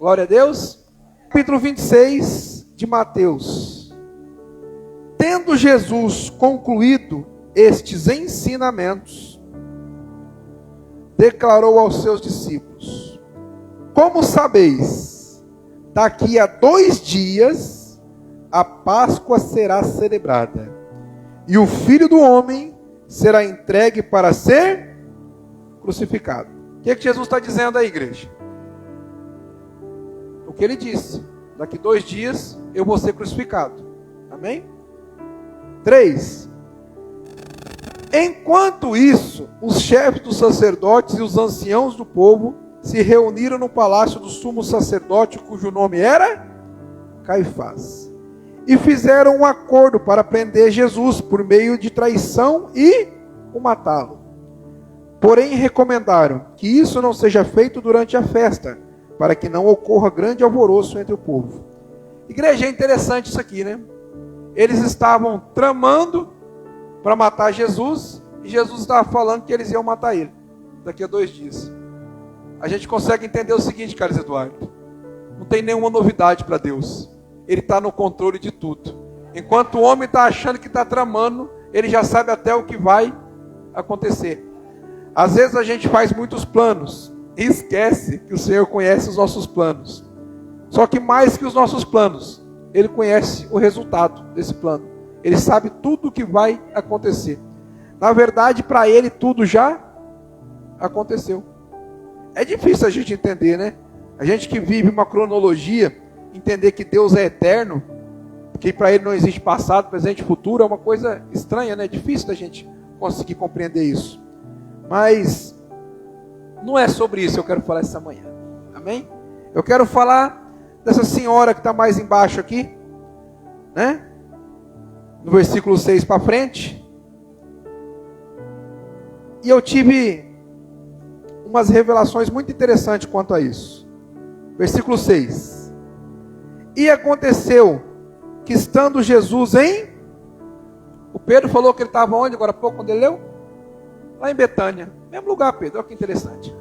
Glória a Deus. Capítulo 26 de Mateus. Tendo Jesus concluído estes ensinamentos, declarou aos seus discípulos: como sabeis, daqui a 2 dias a Páscoa será celebrada, e o Filho do Homem será entregue para ser crucificado. O que Jesus está dizendo aí, igreja? O que ele disse: daqui 2 dias eu vou ser crucificado. Amém? 3. Enquanto isso, os chefes dos sacerdotes e os anciãos do povo se reuniram no palácio do sumo sacerdote, cujo nome era Caifás, e fizeram um acordo para prender Jesus por meio de traição e o matá-lo. Porém, recomendaram que isso não seja feito durante a festa, para que não ocorra grande alvoroço entre o povo. Igreja, é interessante isso aqui, né? Eles estavam tramando para matar Jesus, e Jesus estava falando que eles iam matar ele daqui a 2 dias. A gente consegue entender o seguinte, Carlos Eduardo: não tem nenhuma novidade para Deus. Ele está no controle de tudo. Enquanto o homem está achando que está tramando, ele já sabe até o que vai acontecer. Às vezes a gente faz muitos planos e esquece que o Senhor conhece os nossos planos. Só que mais que os nossos planos, Ele conhece o resultado desse plano. Ele sabe tudo o que vai acontecer. Na verdade, para Ele tudo já aconteceu. É difícil a gente entender, né? A gente que vive uma cronologia, entender que Deus é eterno, que para Ele não existe passado, presente e futuro, é uma coisa estranha, né? É difícil da gente conseguir compreender isso. Mas não é sobre isso que eu quero falar essa manhã. Amém? Eu quero falar dessa senhora que está mais embaixo aqui, né? No versículo 6 para frente. E eu tive umas revelações muito interessantes quanto a isso. Versículo 6. E aconteceu que, estando Jesus em... O Pedro falou que ele estava onde agora há pouco, quando ele leu? Lá em Betânia. Mesmo lugar, Pedro. Olha que interessante.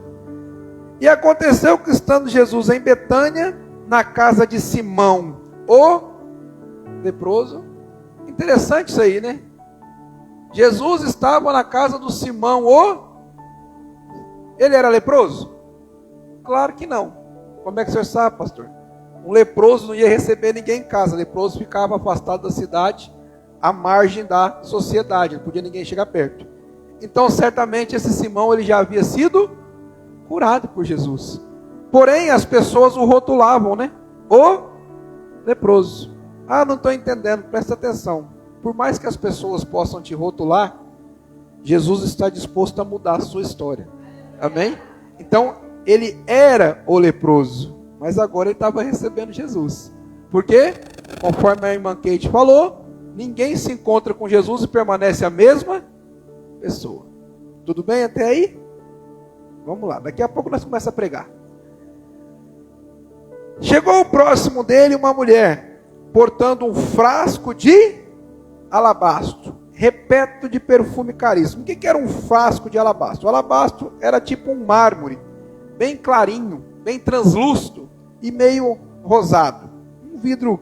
E aconteceu que, estando Jesus em Betânia, na casa de Simão, o leproso. Interessante isso aí, né? Jesus estava na casa do Simão, Ele era leproso? Claro que não. Como é que o senhor sabe, pastor? Um leproso não ia receber ninguém em casa. O leproso ficava afastado da cidade, à margem da sociedade. Não podia ninguém chegar perto. Então, certamente, esse Simão ele já havia sido curado por Jesus. Porém, as pessoas o rotulavam, né? O leproso. Ah, não estou entendendo, presta atenção. Por mais que as pessoas possam te rotular, Jesus está disposto a mudar a sua história. Amém? Então, ele era o leproso, mas agora ele estava recebendo Jesus. Por quê? Conforme a irmã Kate falou, ninguém se encontra com Jesus e permanece a mesma pessoa. Tudo bem até aí? Vamos lá, daqui a pouco nós começamos a pregar. Chegou próximo dele uma mulher, portando um frasco de alabastro, repleto de perfume caríssimo. O que era um frasco de alabastro? O alabastro era tipo um mármore, bem clarinho, bem translúcido e meio rosado. Um vidro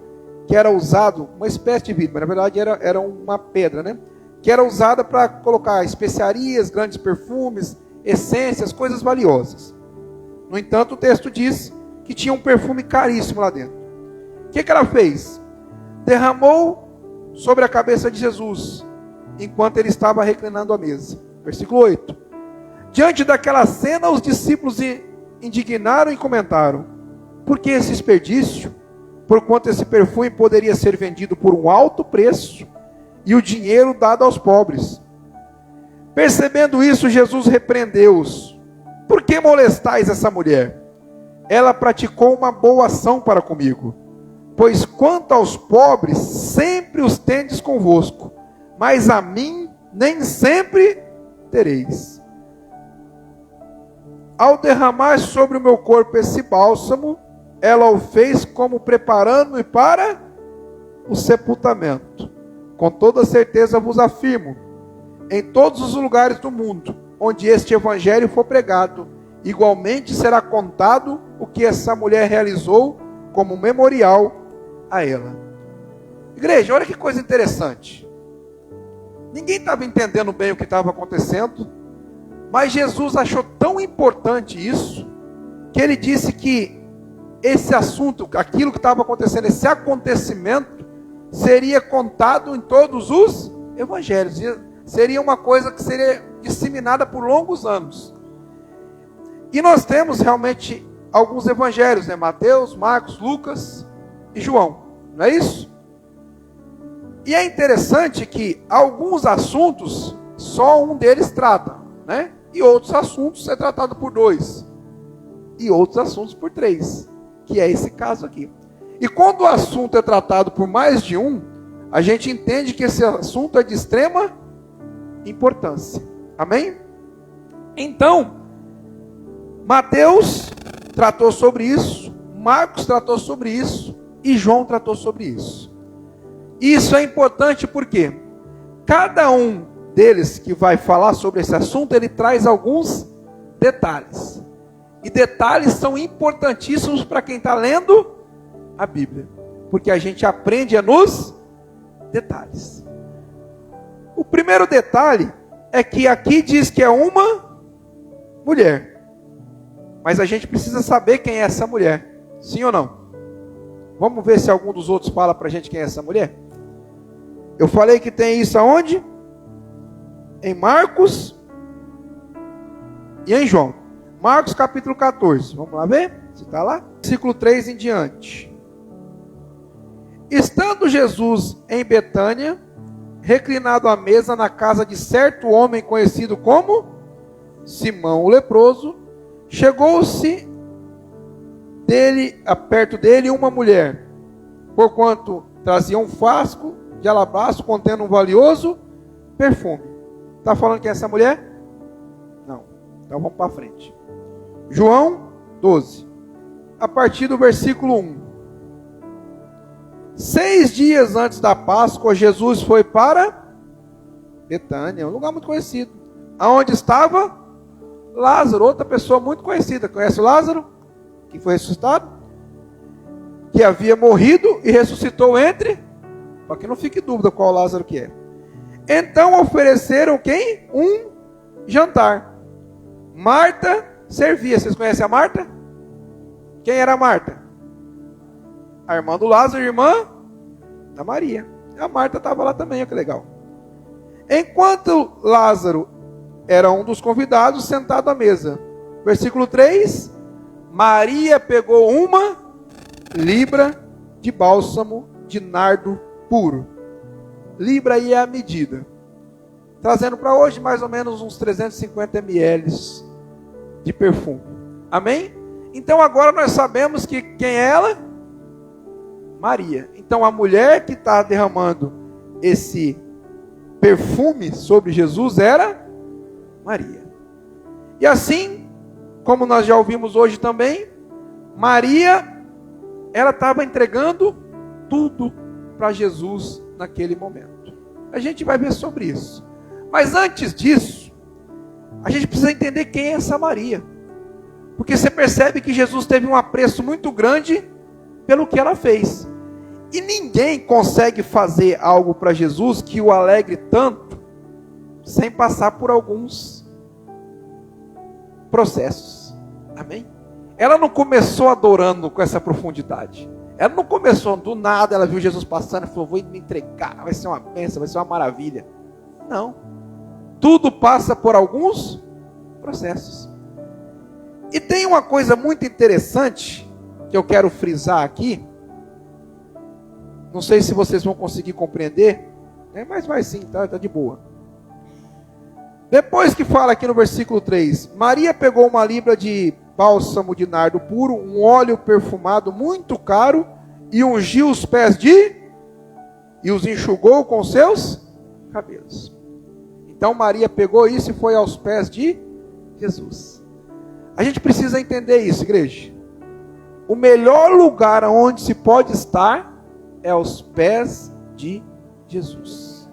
que era usado, uma espécie de vidro, mas na verdade era uma pedra, né? Que era usada para colocar especiarias, grandes perfumes, essências, coisas valiosas. No entanto, o texto diz que tinha um perfume caríssimo lá dentro. O que ela fez? Derramou sobre a cabeça de Jesus, enquanto ele estava reclinando à mesa. Versículo 8. Diante daquela cena, os discípulos se indignaram e comentaram: por que esse desperdício? Porquanto esse perfume poderia ser vendido por um alto preço e o dinheiro dado aos pobres. Percebendo isso, Jesus repreendeu-os: por que molestais essa mulher? Ela praticou uma boa ação para comigo. Pois quanto aos pobres, sempre os tendes convosco, mas a mim nem sempre tereis. Ao derramar sobre o meu corpo esse bálsamo, ela o fez como preparando-me para o sepultamento. Com toda certeza vos afirmo, em todos os lugares do mundo, onde este evangelho for pregado, Igualmente será contado o que essa mulher realizou como memorial a ela. Igreja, olha que coisa interessante. Ninguém estava entendendo bem o que estava acontecendo, mas Jesus achou tão importante isso, que ele disse que esse assunto, aquilo que estava acontecendo, esse acontecimento, seria contado em todos os evangelhos. Seria uma coisa que seria disseminada por longos anos. E nós temos realmente alguns evangelhos, né? Mateus, Marcos, Lucas e João. Não é isso? E é interessante que alguns assuntos, só um deles trata, né? E outros assuntos é tratado por 2. E outros assuntos por 3. Que é esse caso aqui. E quando o assunto é tratado por mais de um, a gente entende que esse assunto é de extrema importância. Amém? Então, Mateus tratou sobre isso, Marcos tratou sobre isso e João tratou sobre isso. Isso é importante porque cada um deles que vai falar sobre esse assunto, ele traz alguns detalhes. E detalhes são importantíssimos para quem está lendo a Bíblia, porque a gente aprende nos detalhes. O primeiro detalhe é que aqui diz que é uma mulher, mas a gente precisa saber quem é essa mulher, sim ou não? Vamos ver se algum dos outros fala para a gente quem é essa mulher. Eu falei que tem isso aonde? Em Marcos e em João. Marcos capítulo 14, vamos lá ver se está lá? Versículo 3 em diante. Estando Jesus em Betânia, reclinado à mesa na casa de certo homem conhecido como Simão o leproso, chegou-se perto dele uma mulher, porquanto trazia um frasco de alabastro contendo um valioso perfume. Está falando que é essa mulher? Não. Então vamos para frente. João 12, a partir do versículo 1. 6 dias antes da Páscoa, Jesus foi para Betânia, um lugar muito conhecido, aonde estava Lázaro, outra pessoa muito conhecida. Conhece o Lázaro? Que foi ressuscitado? Que havia morrido e ressuscitou entre... Para que não fique dúvida qual Lázaro que é. Então ofereceram quem? Um jantar. Marta servia. Vocês conhecem a Marta? Quem era a Marta? A irmã do Lázaro, irmã da Maria. A Marta estava lá também, olha que legal. Enquanto Lázaro era um dos convidados, sentado à mesa. Versículo 3. Maria pegou uma libra de bálsamo de nardo puro. Libra aí é a medida. Trazendo para hoje mais ou menos uns 350 ml de perfume. Amém? Então agora nós sabemos que quem é ela? Maria. Então a mulher que está derramando esse perfume sobre Jesus era Maria. E assim, como nós já ouvimos hoje também, Maria, ela estava entregando tudo para Jesus naquele momento. A gente vai ver sobre isso. Mas antes disso, a gente precisa entender quem é essa Maria. Porque você percebe que Jesus teve um apreço muito grande pelo que ela fez. E ninguém consegue fazer algo para Jesus que o alegre tanto, sem passar por alguns processos. Amém? Ela não começou adorando com essa profundidade. Ela não começou do nada, ela viu Jesus passando e falou, vou me entregar, vai ser uma bênção, vai ser uma maravilha. Não. Tudo passa por alguns processos. E tem uma coisa muito interessante que eu quero frisar aqui. Não sei se vocês vão conseguir compreender, né? Mas vai sim, tá de boa. Depois que fala aqui no versículo 3, Maria pegou uma libra de bálsamo de nardo puro, um óleo perfumado muito caro, e ungiu os pés e os enxugou com seus cabelos. Então Maria pegou isso e foi aos pés de Jesus. A gente precisa entender isso, igreja. O melhor lugar onde se pode estar é aos pés de Jesus.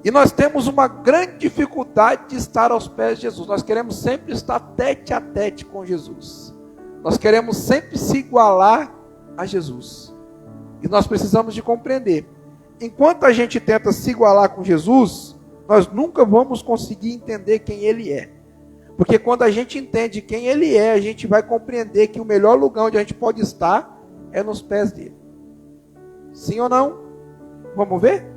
E nós temos uma grande dificuldade de estar aos pés de Jesus. Nós queremos sempre estar tete a tete com Jesus. Nós queremos sempre se igualar a Jesus. E nós precisamos de compreender. Enquanto a gente tenta se igualar com Jesus, nós nunca vamos conseguir entender quem Ele é. Porque quando a gente entende quem Ele é, a gente vai compreender que o melhor lugar onde a gente pode estar é nos pés dele. Sim ou não? Vamos ver?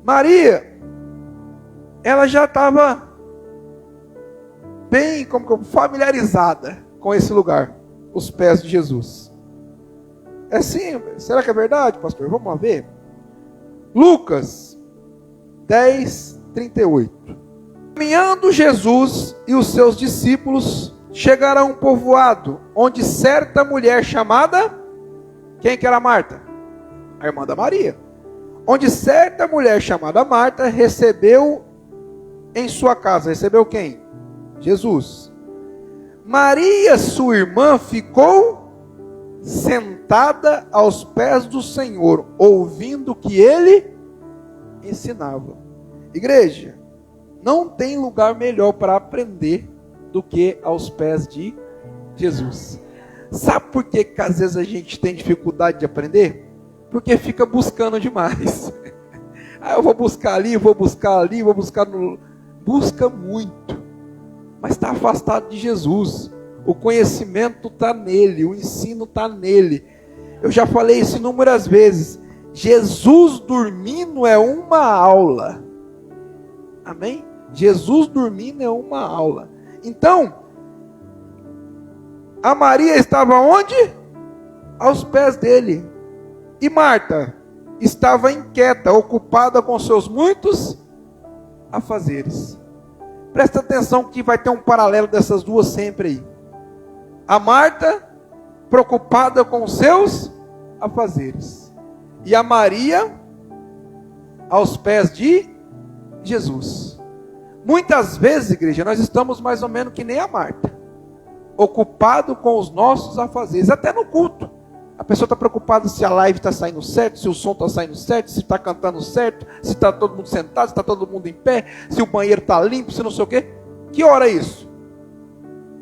Maria, ela já estava bem familiarizada com esse lugar, os pés de Jesus. É simples. Será que é verdade, pastor? Vamos lá ver. Lucas 10, 38. Caminhando Jesus e os seus discípulos chegaram a um povoado, onde certa mulher chamada, quem que era Marta? A irmã da Maria. Onde certa mulher chamada Marta recebeu em sua casa. Recebeu quem? Jesus. Maria, sua irmã, ficou sentada aos pés do Senhor, ouvindo o que ele ensinava. Igreja, não tem lugar melhor para aprender do que aos pés de Jesus. Sabe por que às vezes a gente tem dificuldade de aprender? Porque fica buscando demais. Eu vou buscar ali, vou buscar ali, vou buscar no... Busca muito, mas está afastado de Jesus. O conhecimento está nele, o ensino está nele. Eu já falei isso inúmeras vezes. Jesus dormindo é uma aula. Amém? Jesus dormindo é uma aula. Então, a Maria estava onde? Aos pés dele. E Marta estava inquieta, ocupada com seus muitos afazeres. Presta atenção que vai ter um paralelo dessas duas sempre aí. A Marta preocupada com seus afazeres. E a Maria aos pés de Jesus. Muitas vezes, igreja, nós estamos mais ou menos que nem a Marta, ocupado com os nossos afazeres, até no culto. A pessoa está preocupada se a live está saindo certo, se o som está saindo certo, se está cantando certo, se está todo mundo sentado, se está todo mundo em pé, se o banheiro está limpo, se não sei o quê. Que hora é isso?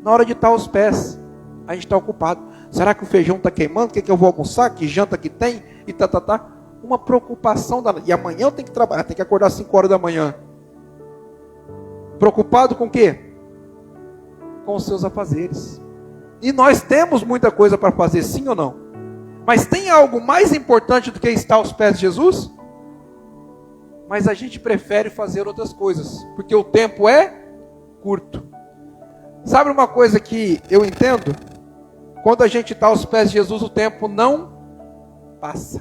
Na hora de estar aos pés, a gente está ocupado. Será que o feijão está queimando? O que eu vou almoçar? Que janta que tem? E tá. Uma preocupação danada. E amanhã eu tenho que trabalhar, tenho que acordar às 5 horas da manhã. Preocupado com o quê? Com os seus afazeres. E nós temos muita coisa para fazer, sim ou não? Mas tem algo mais importante do que estar aos pés de Jesus? Mas a gente prefere fazer outras coisas, porque o tempo é curto. Sabe uma coisa que eu entendo? Quando a gente está aos pés de Jesus, o tempo não passa.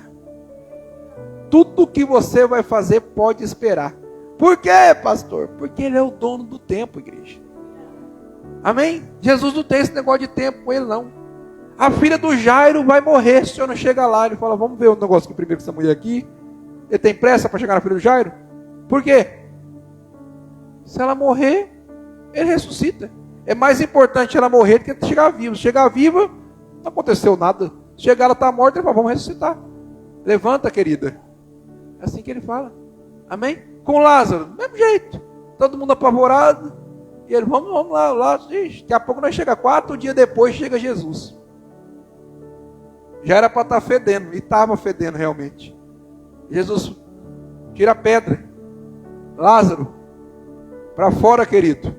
Tudo que você vai fazer pode esperar. Por quê, pastor? Porque Ele é o dono do tempo, igreja. Amém? Jesus não tem esse negócio de tempo com Ele, não. A filha do Jairo vai morrer se o senhor não chega lá. Ele fala, vamos ver o negócio que primeiro com essa mulher aqui. Ele tem pressa para chegar na filha do Jairo? Por quê? Se ela morrer, ele ressuscita. É mais importante ela morrer do que chegar viva. Se chegar viva, não aconteceu nada. Se chegar ela está morta, ele fala, vamos ressuscitar. Levanta, querida. É assim que ele fala. Amém? Com Lázaro, do mesmo jeito. Todo mundo apavorado. E ele, vamos lá. Daqui a pouco nós chega 4 dias depois, chega Jesus. Já era para estar fedendo, e estava fedendo realmente. Jesus tira a pedra. Lázaro, para fora, querido.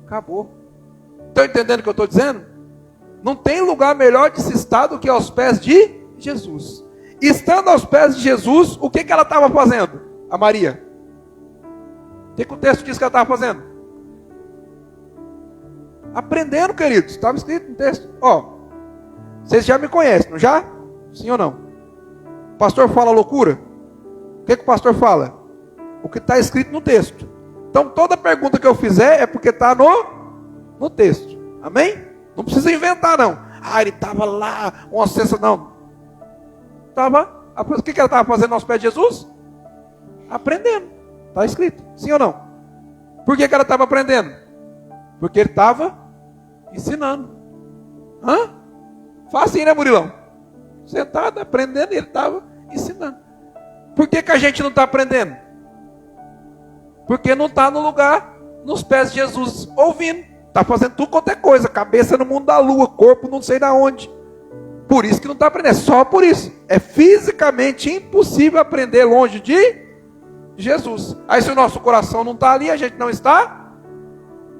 Acabou. Estão entendendo o que eu estou dizendo? Não tem lugar melhor de se estar do que aos pés de Jesus. E estando aos pés de Jesus, o que ela estava fazendo? A Maria. O que o texto diz que ela estava fazendo? Aprendendo, queridos. Estava escrito no texto. Vocês já me conhecem, não já? Sim ou não? O pastor fala loucura? O que o pastor fala? O que está escrito no texto. Então toda pergunta que eu fizer é porque está no texto. Amém? Não precisa inventar não. Ele estava lá, uma sensação, não. O que ela estava fazendo aos pés de Jesus? Aprendendo. Está escrito. Sim ou não? Por que ela estava aprendendo? Porque ele estava ensinando. Fácil, né, Murilão? Sentado, aprendendo, e ele estava ensinando. Por que a gente não está aprendendo? Porque não está no lugar, nos pés de Jesus, ouvindo. Está fazendo tudo quanto é coisa, cabeça no mundo da lua, corpo não sei da onde. Por isso que não está aprendendo, só por isso. É fisicamente impossível aprender longe de Jesus. Aí se o nosso coração não está ali, a gente não está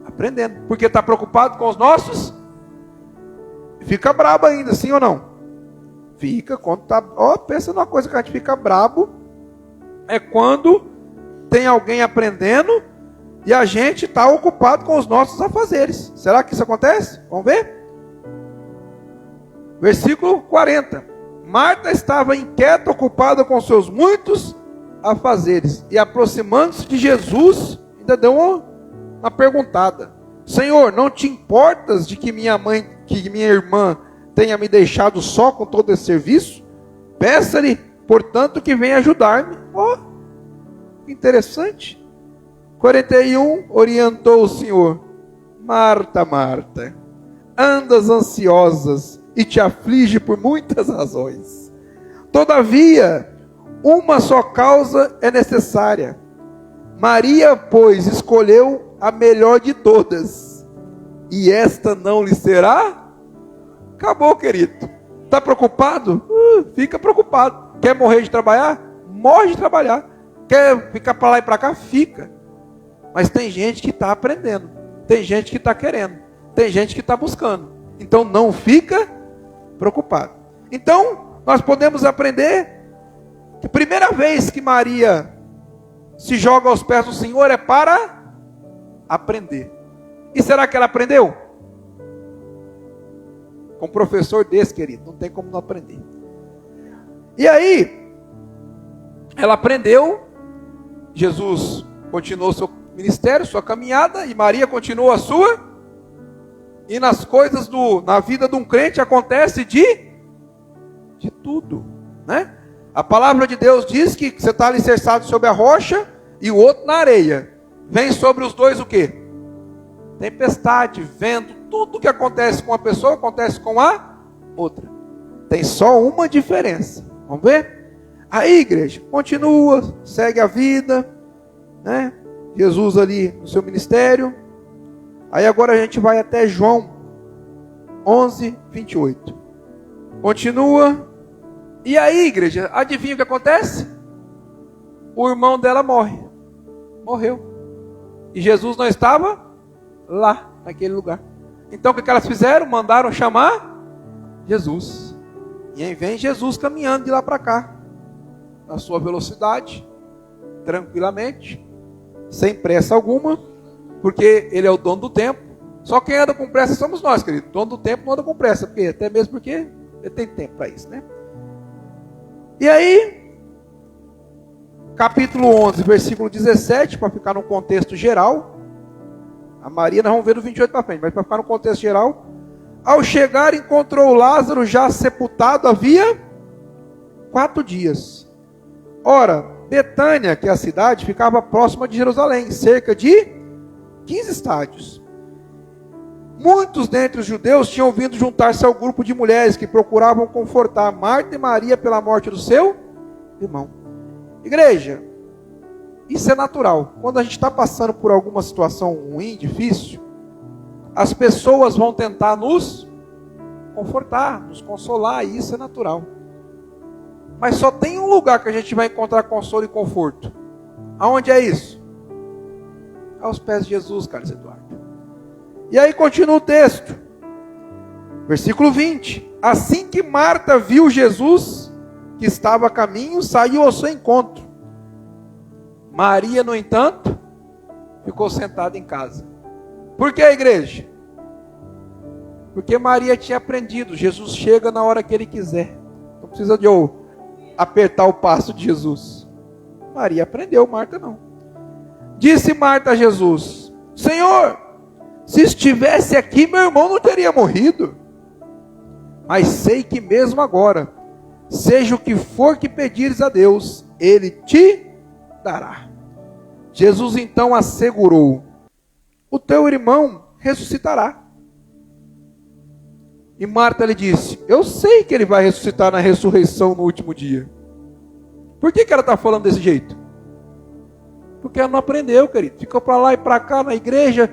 aprendendo. Porque está preocupado com os nossos. Fica brabo ainda, sim ou não? Fica, quando está... pensa numa coisa que a gente fica brabo. É quando tem alguém aprendendo e a gente está ocupado com os nossos afazeres. Será que isso acontece? Vamos ver? Versículo 40. Marta estava inquieta, ocupada com seus muitos afazeres. E aproximando-se de Jesus, ainda deu uma perguntada. Senhor, não te importas de que minha irmã tenha me deixado só com todo esse serviço? Peça-lhe, portanto, que venha ajudar-me. Interessante. 41, orientou o Senhor. Marta, Marta, andas ansiosas e te aflige por muitas razões. Todavia, uma só causa é necessária. Maria, pois, escolheu a melhor de todas, e esta não lhe será? Acabou, querido. Está preocupado? Fica preocupado. Quer morrer de trabalhar? Morre de trabalhar. Quer ficar para lá e para cá? Fica. Mas tem gente que está aprendendo. Tem gente que está querendo. Tem gente que está buscando. Então não fica preocupado. Então nós podemos aprender que a primeira vez que Maria se joga aos pés do Senhor é para aprender. E será que ela aprendeu? Com um professor desse, querido, não tem como não aprender. E aí, ela aprendeu, Jesus continuou seu ministério, sua caminhada, e Maria continuou a sua. E nas coisas na vida de um crente acontece de tudo, né? A palavra de Deus diz que você está alicerçado sobre a rocha e o outro na areia. Vem sobre os dois o quê? Tempestade, vento, tudo que acontece com uma pessoa acontece com a outra. Tem só uma diferença. Vamos ver? Aí, igreja, continua, segue a vida, né? Jesus ali no seu ministério. Aí agora a gente vai até João 11, 28. Continua. E aí, igreja, adivinha o que acontece? O irmão dela morre. Morreu. E Jesus não estava lá, naquele lugar. Então o que elas fizeram? Mandaram chamar Jesus. E aí vem Jesus caminhando de lá para cá, na sua velocidade, tranquilamente, sem pressa alguma, porque ele é o dono do tempo. Só quem anda com pressa somos nós, querido. O dono do tempo não anda com pressa, porque, até mesmo porque ele tem tempo para isso, né? E aí, capítulo 11, versículo 17, para ficar no contexto geral. A Maria nós vamos ver do 28 para frente, mas para ficar no contexto geral. Ao chegar, encontrou Lázaro já sepultado havia 4 dias. Ora, Betânia, que é a cidade, ficava próxima de Jerusalém, cerca de 15 estádios. Muitos dentre os judeus tinham vindo juntar-se ao grupo de mulheres que procuravam confortar Marta e Maria pela morte do seu irmão. Igreja, isso é natural. Quando a gente está passando por alguma situação ruim, difícil, as pessoas vão tentar nos confortar, nos consolar, e isso é natural. Mas só tem um lugar que a gente vai encontrar consolo e conforto. Aonde é isso? Aos pés de Jesus, Carlos Eduardo. E aí continua o texto. Versículo 20. Assim que Marta viu Jesus, que estava a caminho, saiu ao seu encontro. Maria, no entanto, ficou sentada em casa. Por que, igreja? Porque Maria tinha aprendido. Jesus chega na hora que ele quiser. Não precisa de eu apertar o passo de Jesus. Maria aprendeu, Marta não. Disse Marta a Jesus: Senhor, se estivesse aqui, meu irmão não teria morrido. Mas sei que mesmo agora, seja o que for que pedires a Deus, Ele te dará. Jesus então assegurou: o teu irmão ressuscitará. E Marta lhe disse: eu sei que ele vai ressuscitar na ressurreição no último dia. Por que ela está falando desse jeito? Porque ela não aprendeu, querido. Ficou para lá e para cá na igreja,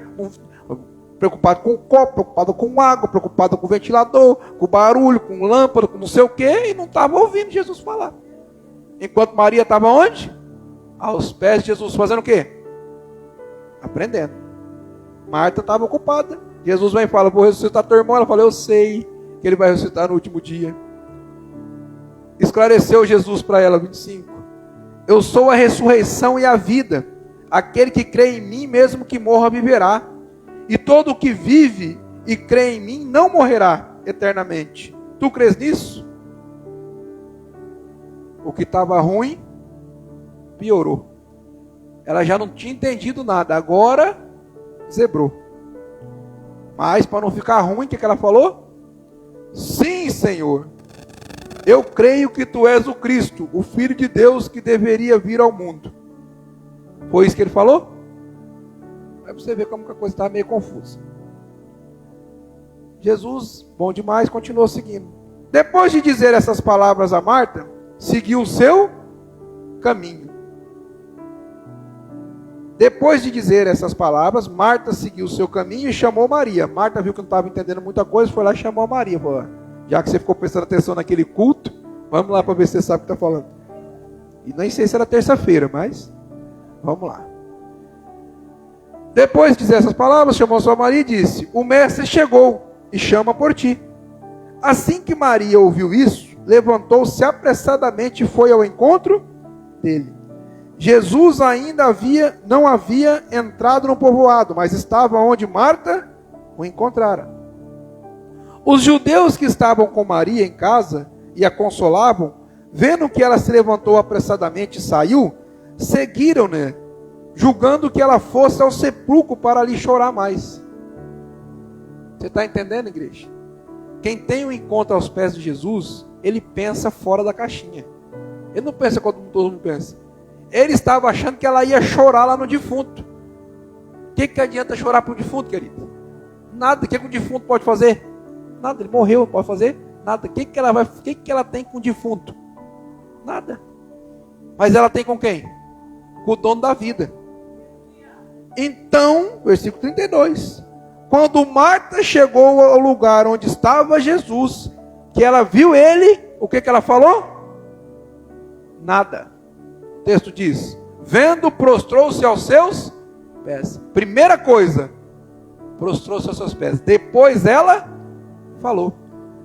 preocupado com o copo, preocupado com água, preocupado com o ventilador, com o barulho, com lâmpada, com não sei o quê, e não estava ouvindo Jesus falar. Enquanto Maria estava onde? Aos pés de Jesus, fazendo o quê? Aprendendo. Marta estava ocupada. Jesus vem e fala, vou ressuscitar teu irmão. Ela fala, eu sei que ele vai ressuscitar no último dia. Esclareceu Jesus para ela, 25. Eu sou a ressurreição e a vida. Aquele que crê em mim, mesmo que morra, viverá. E todo o que vive e crê em mim, não morrerá eternamente. Tu crês nisso? O que estava ruim, piorou. Ela já não tinha entendido nada. Agora, zebrou. Mas, para não ficar ruim, o que ela falou? Sim, Senhor. Eu creio que tu és o Cristo, o Filho de Deus que deveria vir ao mundo. Foi isso que ele falou? Aí você vê como que a coisa estava meio confusa. Jesus, bom demais, continuou seguindo. Depois de dizer essas palavras a Marta, seguiu o seu caminho. Depois de dizer essas palavras, Marta seguiu o seu caminho e chamou Maria. Marta viu que não estava entendendo muita coisa, foi lá e chamou a Maria. Falou, já que você ficou prestando atenção naquele culto, vamos lá para ver se você sabe o que está falando. E nem sei se era terça-feira, mas vamos lá. Depois de dizer essas palavras, chamou sua Maria e disse, o mestre chegou e chama por ti. Assim que Maria ouviu isso, levantou-se apressadamente e foi ao encontro dele. Jesus ainda não havia entrado no povoado, mas estava onde Marta o encontrara. Os judeus que estavam com Maria em casa e a consolavam, vendo que ela se levantou apressadamente e saiu, seguiram-ne, julgando que ela fosse ao sepulcro para ali chorar mais. Você está entendendo, igreja? Quem tem um encontro aos pés de Jesus, ele pensa fora da caixinha. Ele não pensa como todo mundo pensa. Ele estava achando que ela ia chorar lá no defunto. O que adianta chorar para o defunto, querido? Nada. O que o defunto pode fazer? Nada. Ele morreu, pode fazer nada. O que ela tem com o defunto? Nada. Mas ela tem com quem? Com o dono da vida. Então, versículo 32. Quando Marta chegou ao lugar onde estava Jesus, que ela viu ele, o que ela falou? Nada. O texto diz, vendo, prostrou-se aos seus pés. Primeira coisa, prostrou-se aos seus pés. Depois ela falou.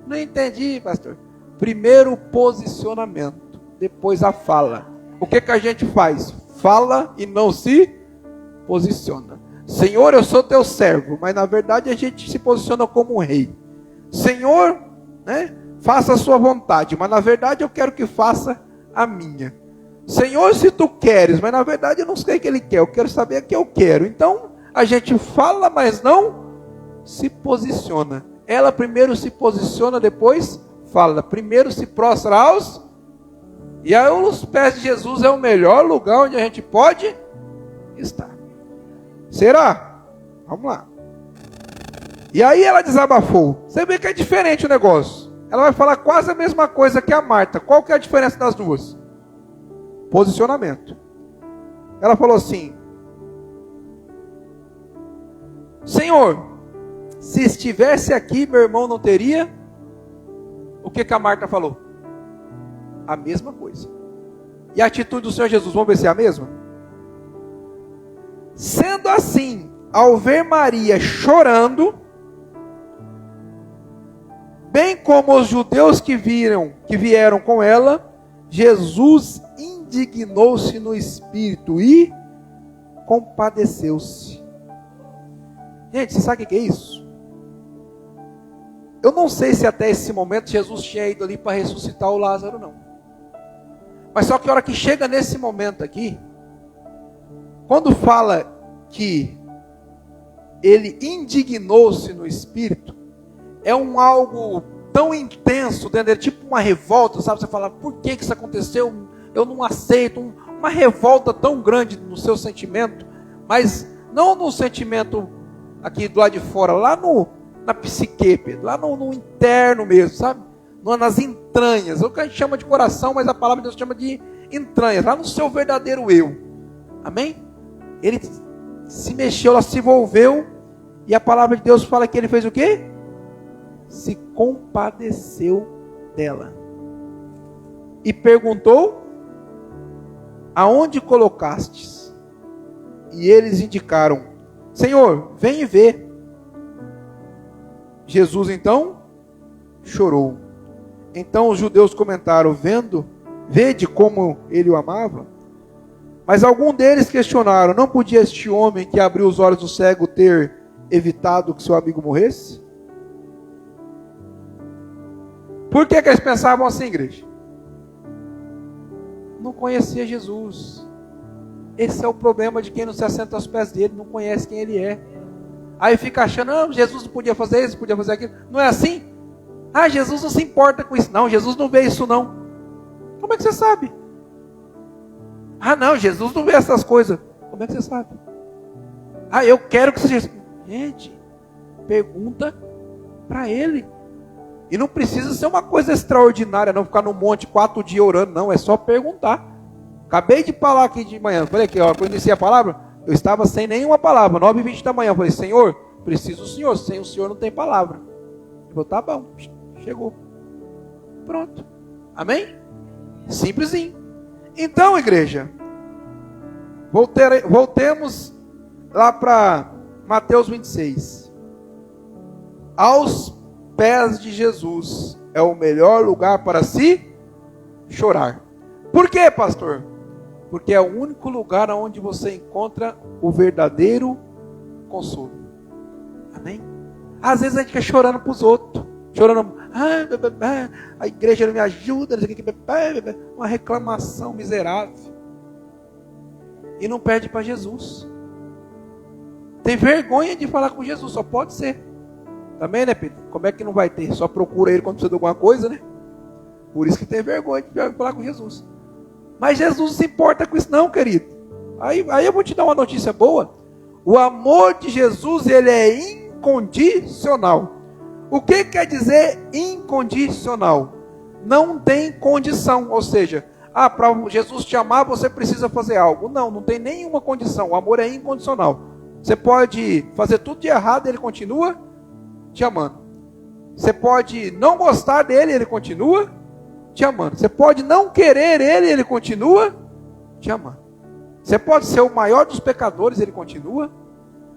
Não entendi, pastor. Primeiro o posicionamento, depois a fala. O que a gente faz? Fala e não se posiciona. Senhor, eu sou teu servo, mas na verdade a gente se posiciona como um rei. Senhor, faça a sua vontade, mas na verdade eu quero que faça a minha. Senhor, se tu queres, mas na verdade eu não sei o que ele quer, eu quero saber o que eu quero. Então a gente fala, mas não se posiciona. Ela primeiro se posiciona, depois fala. Primeiro se prostra aos... E aí os pés de Jesus é o melhor lugar onde a gente pode estar. Será? Vamos lá. E aí ela desabafou. Você vê que é diferente o negócio. Ela vai falar quase a mesma coisa que a Marta. Qual que é a diferença das duas? Posicionamento. Ela falou assim: Senhor, se estivesse aqui, meu irmão não teria. O que a Marta falou? A mesma coisa. E a atitude do Senhor Jesus, vamos ver se é a mesma? Sendo assim, ao ver Maria chorando, bem como os judeus que vieram com ela, Jesus indignou-se no espírito e compadeceu-se. Gente, você sabe o que é isso? Eu não sei se até esse momento Jesus tinha ido ali para ressuscitar o Lázaro, não. Mas só que a hora que chega nesse momento aqui, quando fala que ele indignou-se no espírito, é algo tão intenso dentro dele, tipo uma revolta, sabe? Você fala, por que isso aconteceu? Eu não aceito. Uma revolta tão grande no seu sentimento, mas não no sentimento aqui do lado de fora, lá na psique, lá no interno mesmo, sabe? Nas entranhas, é o que a gente chama de coração, mas a palavra de Deus chama de entranhas, lá no seu verdadeiro eu. Amém? Ele se mexeu, ela se envolveu, e a palavra de Deus fala que ele fez o quê? Se compadeceu dela. E perguntou: aonde colocastes? E eles indicaram: Senhor, vem e vê. Jesus então chorou. Então os judeus comentaram: vede como ele o amava? Mas algum deles questionaram: não podia este homem que abriu os olhos do cego ter evitado que seu amigo morresse? Por que eles pensavam assim, igreja? Não conhecia Jesus. Esse é o problema de quem não se assenta aos pés dele, não conhece quem ele é. Aí fica achando: não, Jesus não podia fazer isso, podia fazer aquilo. Não é assim? Ah, Jesus não se importa com isso. Não, Jesus não vê isso não. Como é que você sabe? Ah, não, Jesus não vê essas coisas. Como é que você sabe? Ah, eu quero que seja. Gente, pergunta para ele. E não precisa ser uma coisa extraordinária, não ficar no monte 4 dias orando, não. É só perguntar. Acabei de falar aqui de manhã. Falei aqui, ó, quando eu iniciei a palavra, eu estava sem nenhuma palavra. 9h20 da manhã. Eu falei: Senhor, preciso do Senhor. Sem o Senhor não tem palavra. Ele falou: tá bom. Chegou. Pronto. Amém? Simplesinho. Então, igreja, voltemos lá para Mateus 26. Aos pés de Jesus é o melhor lugar para se chorar. Por quê, pastor? Porque é o único lugar onde você encontra o verdadeiro consolo. Amém? Às vezes a gente fica chorando para os outros, chorando: a igreja não me ajuda, uma reclamação miserável, e não pede para Jesus. Tem vergonha de falar com Jesus, só pode ser. Também, né, Pedro? Como é que não vai ter? Só procura ele quando precisa de alguma coisa, né? Por isso que tem vergonha de falar com Jesus. Mas Jesus não se importa com isso não, querido. Aí eu vou te dar uma notícia boa. O amor de Jesus, ele é incondicional. O que quer dizer incondicional? Não tem condição. Ou seja, para Jesus te amar, você precisa fazer algo. Não tem nenhuma condição. O amor é incondicional. Você pode fazer tudo de errado, ele continua te amando. Você pode não gostar dele, ele continua te amando. Você pode não querer ele, ele continua te amando. Você pode ser o maior dos pecadores, ele continua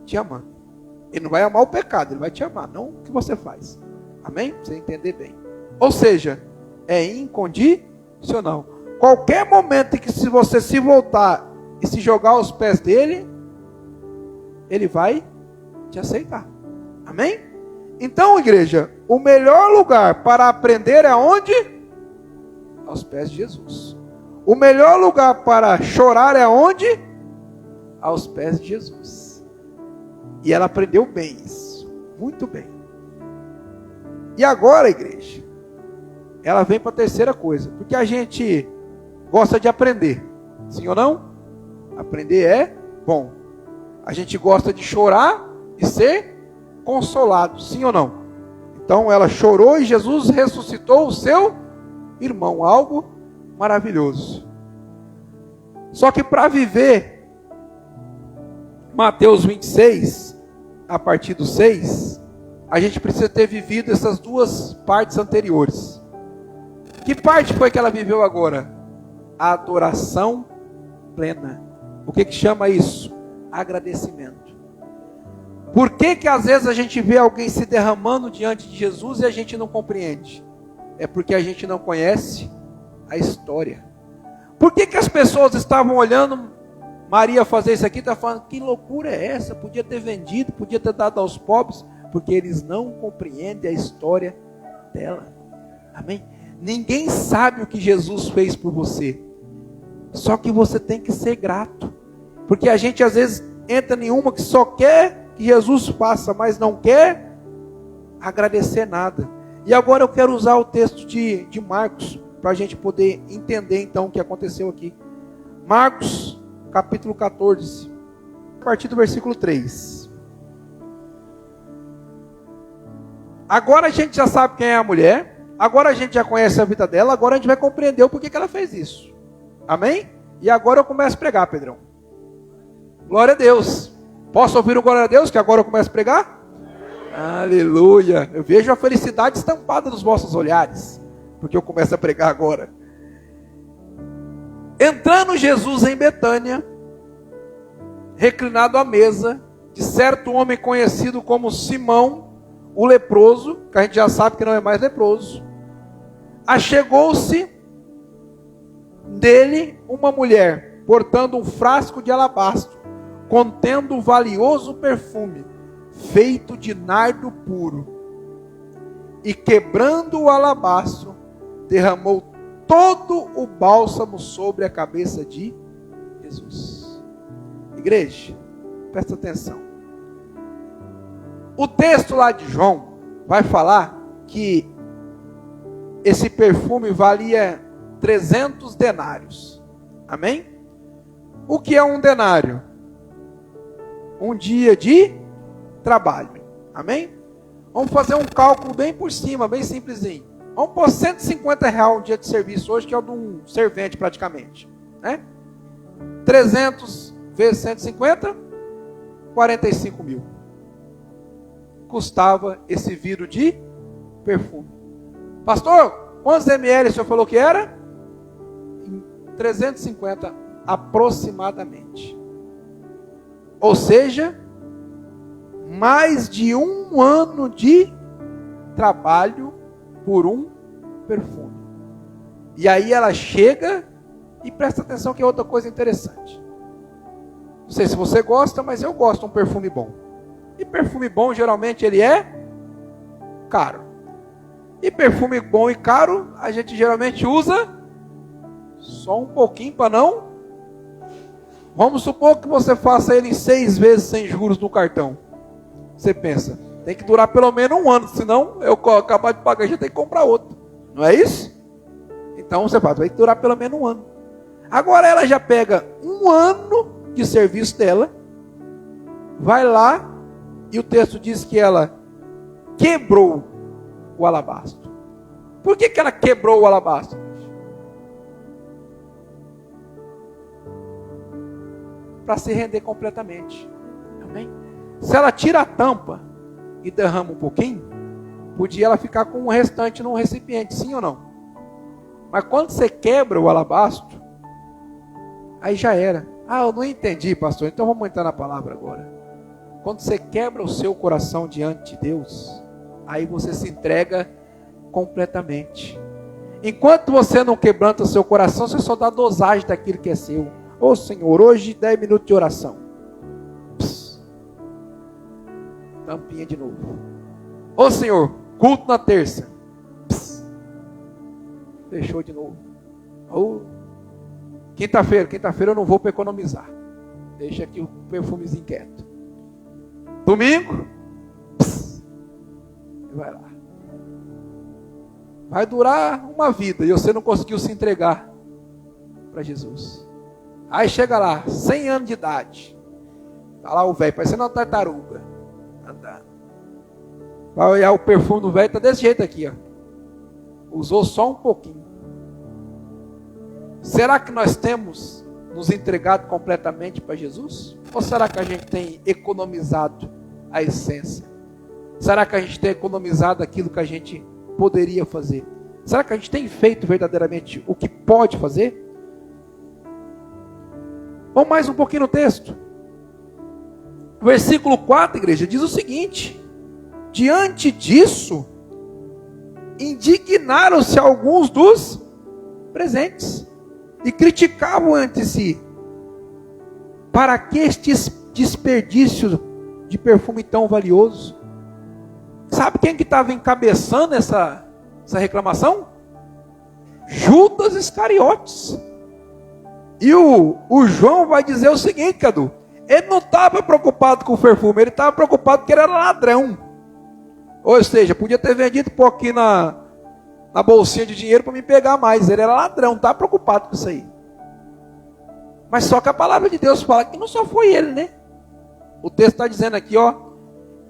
te amando. Ele não vai amar o pecado, ele vai te amar, não o que você faz. Amém? Pra você entender bem. Ou seja, é incondicional. Qualquer momento em que se você se voltar e se jogar aos pés dele, ele vai te aceitar. Amém? Então, igreja, o melhor lugar para aprender é onde? Aos pés de Jesus. O melhor lugar para chorar é onde? Aos pés de Jesus. E ela aprendeu bem isso. Muito bem. E agora, igreja, ela vem para a terceira coisa. Porque a gente gosta de aprender. Sim ou não? Aprender é bom. A gente gosta de chorar e ser consolado. Sim ou não? Então ela chorou e Jesus ressuscitou o seu irmão. Algo maravilhoso. Só que para viver Mateus 26, a partir do 6, a gente precisa ter vivido essas duas partes anteriores. Que parte foi que ela viveu agora? A adoração plena. O que chama isso? Agradecimento. Por que às vezes a gente vê alguém se derramando diante de Jesus e a gente não compreende? É porque a gente não conhece a história. Por que as pessoas estavam olhando Maria fazer isso aqui, está falando: que loucura é essa? Podia ter vendido, podia ter dado aos pobres. Porque eles não compreendem a história dela. Amém? Ninguém sabe o que Jesus fez por você. Só que você tem que ser grato. Porque a gente às vezes entra em uma que só quer que Jesus faça, mas não quer agradecer nada. E agora eu quero usar o texto de Marcos, para a gente poder entender então o que aconteceu aqui. Marcos, capítulo 14, a partir do versículo 3. Agora a gente já sabe quem é a mulher. Agora a gente já conhece a vida dela. Agora a gente vai compreender o porquê que ela fez isso. Amém? E agora eu começo a pregar, Pedrão. Glória a Deus. Posso ouvir o glória a Deus, que agora eu começo a pregar? Aleluia. Eu vejo a felicidade estampada nos vossos olhares, porque eu começo a pregar agora. Entrando Jesus em Betânia, reclinado à mesa, de certo homem conhecido como Simão, o leproso, que a gente já sabe que não é mais leproso, achegou-se dele uma mulher, portando um frasco de alabastro, contendo um valioso perfume, feito de nardo puro, e quebrando o alabastro, derramou todo o bálsamo sobre a cabeça de Jesus. Igreja, presta atenção. O texto lá de João vai falar que esse perfume valia 300 denários. Amém? O que é um denário? Um dia de trabalho. Amém? Vamos fazer um cálculo bem por cima, bem simplesinho. Vamos pôr R$150 um dia de serviço hoje, que é o de um servente praticamente. Né? 300 vezes 150, 45 mil. Custava esse vidro de perfume. Pastor, quantos ml o senhor falou que era? 350 aproximadamente. Ou seja, mais de um ano de trabalho por um perfume. E aí ela chega e presta atenção que é outra coisa interessante. Não sei se você gosta, mas eu gosto de um perfume bom. E perfume bom, geralmente, ele é caro. E perfume bom e caro, a gente geralmente usa só um pouquinho para não. Vamos supor que você faça ele em 6 vezes sem juros no cartão. Você pensa, tem que durar pelo menos um ano, senão eu acabar de pagar e já tem que comprar outro. Não é isso? Então você fala, vai durar pelo menos um ano. Agora ela já pega um ano de serviço dela, vai lá, e o texto diz que ela quebrou o alabastro. Por que ela quebrou o alabastro? Para se render completamente. Amém? Se ela tira a tampa e derrama um pouquinho, podia ela ficar com o restante num recipiente, sim ou não? Mas quando você quebra o alabastro, aí já era. Ah, eu não entendi, pastor, então vamos entrar na palavra agora. Quando você quebra o seu coração diante de Deus, aí você se entrega completamente. Enquanto você não quebranta o seu coração, você só dá dosagem daquilo que é seu. Ô Senhor, hoje 10 minutos de oração. Pss. Tampinha de novo. Ô Senhor, culto na terça. Pss. Fechou de novo. Ô, quinta-feira eu não vou para economizar. Deixa aqui o perfumezinho quieto. Domingo, pss, vai lá. Vai durar uma vida e você não conseguiu se entregar para Jesus. Aí chega lá, 100 anos de idade. Está lá o velho, parecendo uma tartaruga. Andando. Vai olhar o perfume do velho, está desse jeito aqui, ó. Usou só um pouquinho. Será que nós temos nos entregado completamente para Jesus? Ou será que a gente tem economizado a essência? Será que a gente tem economizado aquilo que a gente poderia fazer? Será que a gente tem feito verdadeiramente o que pode fazer? Vamos mais um pouquinho no texto. Versículo 4, igreja, diz o seguinte: diante disso, indignaram-se alguns dos presentes e criticavam entre si: para que este desperdício de perfume tão valioso? Sabe quem que estava encabeçando essa reclamação? Judas Iscariotes. E o João vai dizer o seguinte, Cadu: ele não estava preocupado com o perfume, ele estava preocupado porque ele era ladrão. Ou seja, podia ter vendido um pouquinho na bolsinha de dinheiro para me pegar mais. Ele era ladrão, não estava preocupado com isso aí. Mas só que a palavra de Deus fala que não só foi ele, né? O texto está dizendo aqui, ó,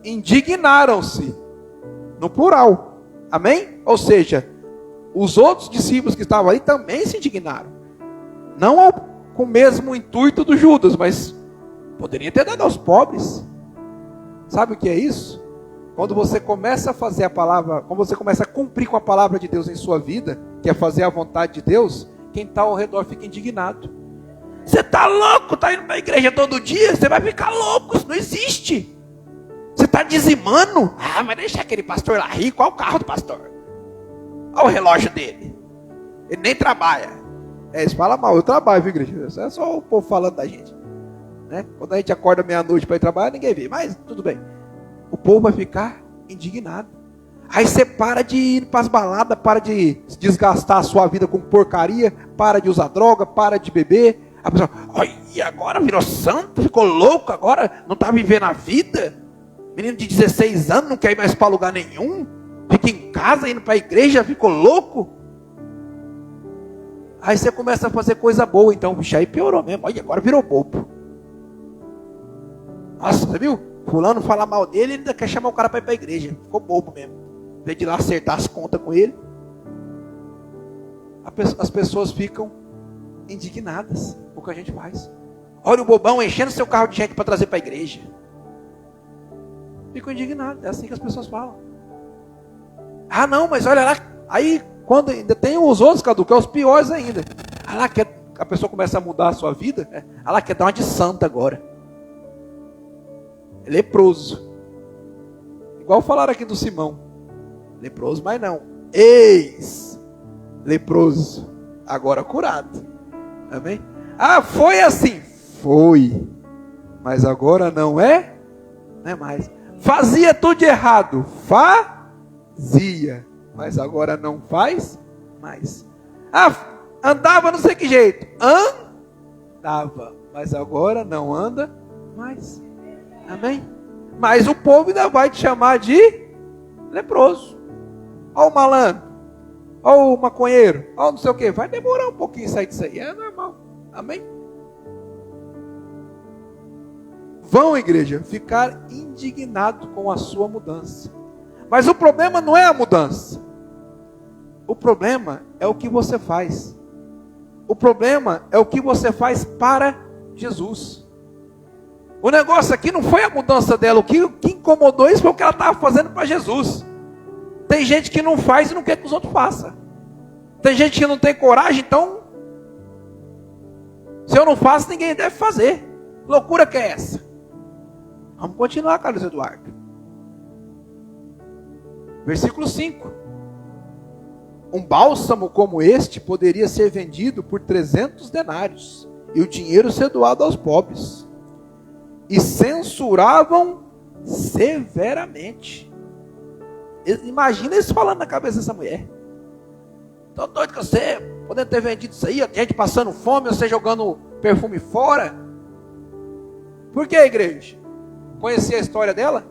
indignaram-se, no plural. Amém? Ou seja, os outros discípulos que estavam ali também se indignaram. Não com o mesmo intuito do Judas, mas poderia ter dado aos pobres. Sabe o que é isso? Quando você começa a fazer a palavra, quando você começa a cumprir com a palavra de Deus em sua vida, que é fazer a vontade de Deus, quem está ao redor fica indignado. Você está louco? Está indo para a igreja todo dia? Você vai ficar louco, isso não existe. Você está dizimando? Ah, mas deixa aquele pastor lá rico, olha o carro do pastor. Olha o relógio dele. Ele nem trabalha. Eles falam mal, eu trabalho, viu, igreja? Isso é só o povo falando da gente. Né? Quando a gente acorda meia-noite para ir trabalhar, ninguém vê, mas tudo bem. O povo vai ficar indignado. Aí você para de ir para as baladas, para de desgastar a sua vida com porcaria, para de usar droga, para de beber. A pessoa, e agora virou santo, ficou louco agora, não está vivendo a vida. Menino de 16 anos, não quer ir mais para lugar nenhum, fica em casa, indo para a igreja, ficou louco. Aí você começa a fazer coisa boa, então, bicho, aí piorou mesmo, agora virou bobo. Nossa, você viu? Fulano fala mal dele, ele ainda quer chamar o cara para ir para a igreja, ficou bobo mesmo. Em vez de ir lá acertar as contas com ele. As pessoas ficam indignadas com o que a gente faz. Olha o bobão enchendo seu carro de gente para trazer para a igreja. Ficam indignados, é assim que as pessoas falam. Ah não, mas olha lá, aí quando ainda tem os outros, Cadu, que é os piores ainda. Ah lá, que a pessoa começa a mudar a sua vida, ah lá, quer dar uma de santa agora. É leproso. Igual falaram aqui do Simão. Leproso, mas não. Ex-leproso. Agora curado. Amém? Ah, foi assim. Foi. Mas agora não é? Não é mais. Fazia tudo de errado. Fazia. Mas agora não faz mais. Ah, andava não sei que jeito. Andava. Mas agora não anda mais. Amém? Mas o povo ainda vai te chamar de leproso. Olha o malandro. Olha o maconheiro. Olha não sei o que. Vai demorar um pouquinho sair disso aí. É normal. Amém? Vão, igreja, ficar indignado com a sua mudança. Mas o problema não é a mudança. O problema é o que você faz. O problema é o que você faz para Jesus. O negócio aqui não foi a mudança dela. O que incomodou isso foi o que ela estava fazendo para Jesus. Tem gente que não faz e não quer que os outros façam. Tem gente que não tem coragem, então se eu não faço, ninguém deve fazer. Loucura que é essa? Vamos continuar, Carlos Eduardo. Versículo 5. Um bálsamo como este poderia ser vendido por 300 denários e o dinheiro ser doado aos pobres. E censuravam severamente. Imagina eles falando na cabeça dessa mulher. Estou doido com você, podendo ter vendido isso aí, a gente passando fome, você jogando perfume fora. Por que, igreja? Conhecia a história dela?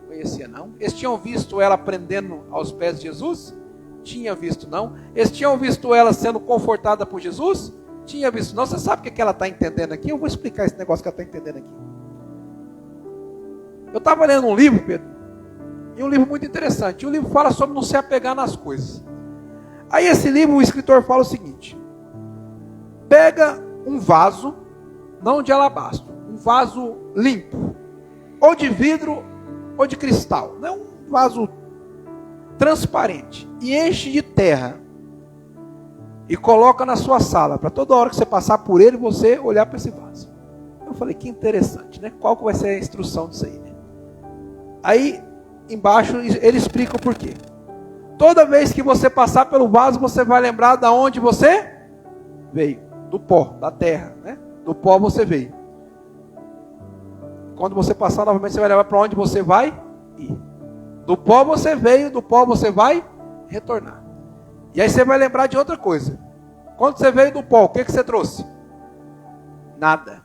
Conhecia não. Eles tinham visto ela aprendendo aos pés de Jesus? Tinha visto não. Eles tinham visto ela sendo confortada por Jesus? Tinha visto não. Você sabe o que ela está entendendo aqui? Eu vou explicar esse negócio que ela está entendendo aqui. Eu estava lendo um livro, Pedro, e um livro muito interessante. O livro fala sobre não se apegar nas coisas. Aí esse livro, o escritor fala o seguinte: pega um vaso, não de alabastro, um vaso limpo, ou de vidro, ou de cristal, não é um vaso transparente, e enche de terra, e coloca na sua sala, para toda hora que você passar por ele, você olhar para esse vaso. Eu falei, que interessante, né? Qual que vai ser a instrução disso aí, né? Aí, embaixo, ele explica o porquê. Toda vez que você passar pelo vaso, você vai lembrar de onde você veio. Do pó, da terra, né? Do pó você veio. Quando você passar novamente, você vai lembrar para onde você vai ir. Do pó você veio, do pó você vai retornar. E aí você vai lembrar de outra coisa. Quando você veio do pó, o que você trouxe? Nada.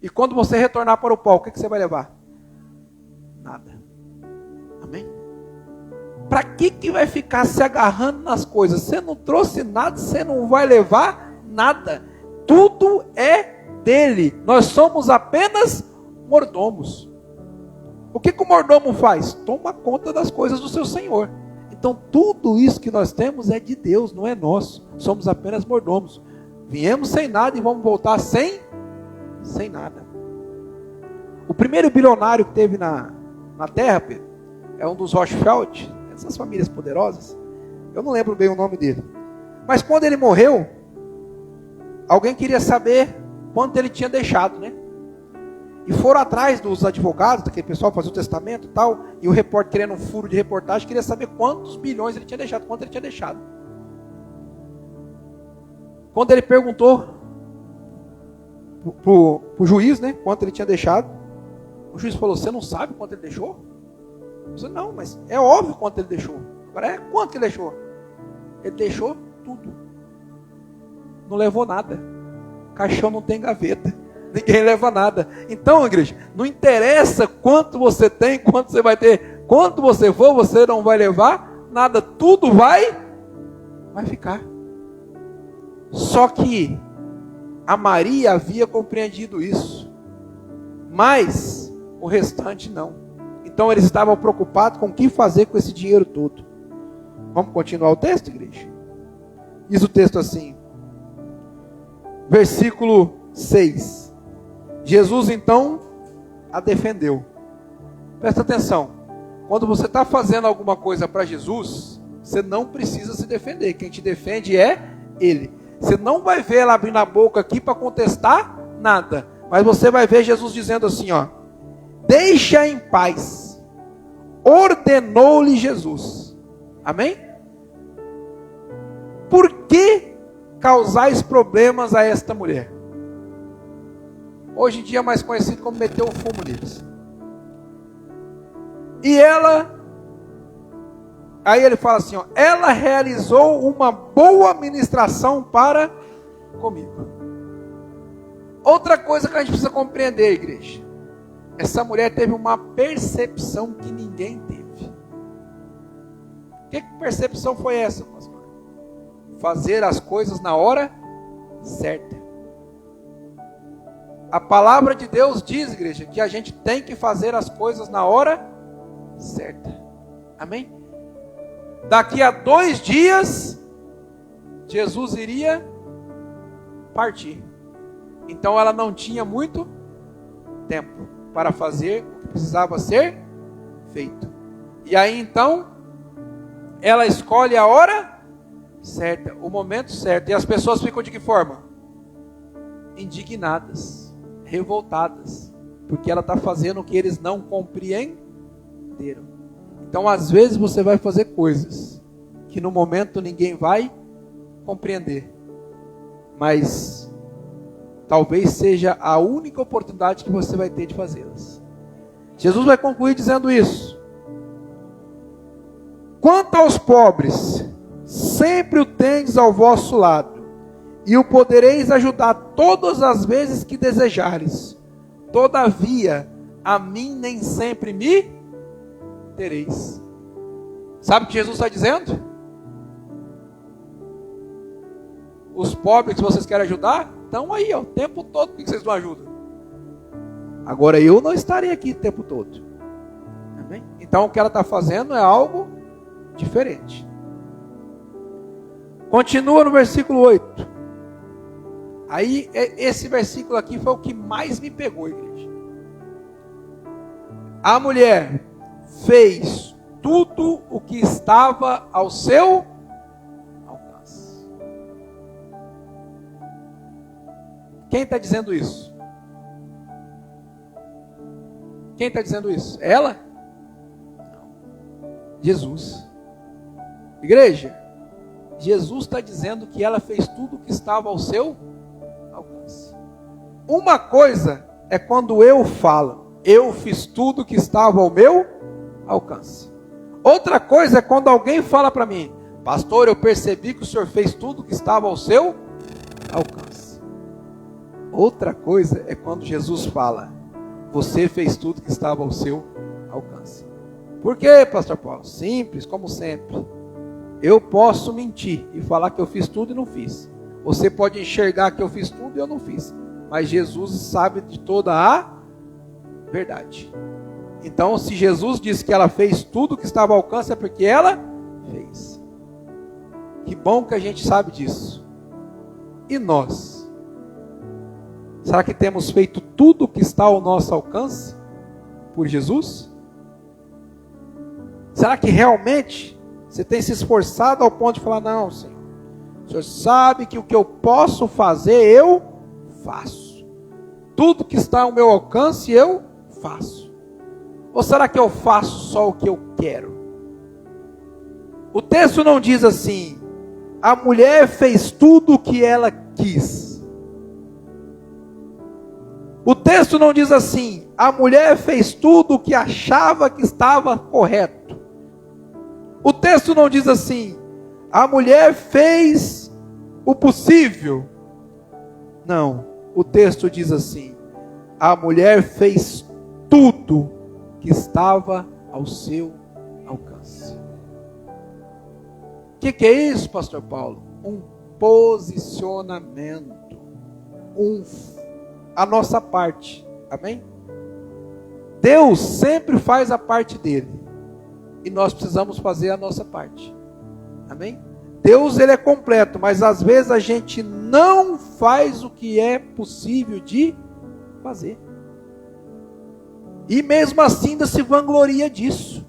E quando você retornar para o pó, o que você vai levar? Nada. Amém? Para que vai ficar se agarrando nas coisas? Você não trouxe nada, você não vai levar nada. Tudo é dele. Nós somos apenas mordomos. O que o mordomo faz? Toma conta das coisas do seu senhor. Então tudo isso que nós temos é de Deus, não é nosso. Somos apenas mordomos. Viemos sem nada e vamos voltar sem nada. O primeiro bilionário que teve na Terra, Pedro, é um dos Rothschild, essas famílias poderosas. Eu não lembro bem o nome dele. Mas quando ele morreu, alguém queria saber quanto ele tinha deixado, né? E foram atrás dos advogados, daquele pessoal que fazia o testamento e tal, e o repórter, querendo um furo de reportagem, queria saber quantos bilhões ele tinha deixado, quanto ele tinha deixado. Quando ele perguntou pro juiz, né, quanto ele tinha deixado, o juiz falou: você não sabe quanto ele deixou? Eu disse: não, mas é óbvio quanto ele deixou. Agora quanto que ele deixou? Ele deixou tudo. Não levou nada. Caixão não tem gaveta. Ninguém leva nada. Então, igreja, não interessa quanto você tem, quanto você vai ter, quanto você for, você não vai levar nada. Tudo vai ficar. Só que a Maria havia compreendido isso, mas o restante não. Então eles estavam preocupados com o que fazer com esse dinheiro todo. Vamos continuar o texto, igreja? Diz o texto assim, versículo 6. Jesus então a defendeu. Presta atenção. Quando você está fazendo alguma coisa para Jesus, você não precisa se defender. Quem te defende é Ele. Você não vai ver ela abrindo a boca aqui para contestar nada. Mas você vai ver Jesus dizendo assim, ó: deixa em paz. Ordenou-lhe Jesus. Amém? Por que causais problemas a esta mulher? Hoje em dia é mais conhecido como meter o fumo neles. E ela, aí ele fala assim, ó: ela realizou uma boa ministração para comigo. Outra coisa que a gente precisa compreender, igreja: essa mulher teve uma percepção que ninguém teve. Que percepção foi essa, pastor? Fazer as coisas na hora certa. A palavra de Deus diz, igreja, que a gente tem que fazer as coisas na hora certa. Amém? Daqui a 2 dias, Jesus iria partir. Então ela não tinha muito tempo para fazer o que precisava ser feito. E aí então, ela escolhe a hora certa, o momento certo. E as pessoas ficam de que forma? Indignadas, revoltadas, porque ela está fazendo o que eles não compreenderam. Então às vezes você vai fazer coisas que no momento ninguém vai compreender, mas talvez seja a única oportunidade que você vai ter de fazê-las. Jesus vai concluir dizendo isso: quanto aos pobres, sempre o tendes ao vosso lado, e o podereis ajudar todas as vezes que desejares. Todavia, a mim nem sempre me tereis. Sabe o que Jesus está dizendo? Os pobres que vocês querem ajudar, estão aí, ó, o tempo todo. Por que vocês não ajudam? Agora eu não estarei aqui o tempo todo. Amém? Então o que ela está fazendo é algo diferente. Continua no versículo 8. Aí, esse versículo aqui foi o que mais me pegou, igreja. A mulher fez tudo o que estava ao seu alcance. Quem está dizendo isso? Quem está dizendo isso? Ela? Não. Jesus. Igreja, Jesus está dizendo que ela fez tudo o que estava ao seu alcance. Uma coisa é quando eu falo, eu fiz tudo que estava ao meu alcance. Outra coisa é quando alguém fala para mim: pastor, eu percebi que o senhor fez tudo que estava ao seu alcance. Outra coisa é quando Jesus fala: você fez tudo que estava ao seu alcance. Por quê, pastor Paulo? Simples, como sempre. Eu posso mentir e falar que eu fiz tudo e não fiz. Você pode enxergar que eu fiz tudo e eu não fiz. Mas Jesus sabe de toda a verdade. Então, se Jesus disse que ela fez tudo que estava ao alcance, é porque ela fez. Que bom que a gente sabe disso. E nós? Será que temos feito tudo o que está ao nosso alcance por Jesus? Será que realmente você tem se esforçado ao ponto de falar, não, Senhor, o Senhor sabe que o que eu posso fazer, eu faço. Tudo que está ao meu alcance, eu faço. Ou será que eu faço só o que eu quero? O texto não diz assim, a mulher fez tudo o que ela quis. O texto não diz assim, a mulher fez tudo o que achava que estava correto. O texto não diz assim, a mulher fez o possível. Não, o texto diz assim, a mulher fez tudo que estava ao seu alcance. O que é isso, pastor Paulo? Um posicionamento, a nossa parte, amém? Deus sempre faz a parte dele. E nós precisamos fazer a nossa parte. Amém? Deus, ele é completo, mas às vezes a gente não faz o que é possível de fazer. E mesmo assim ainda se vangloria disso.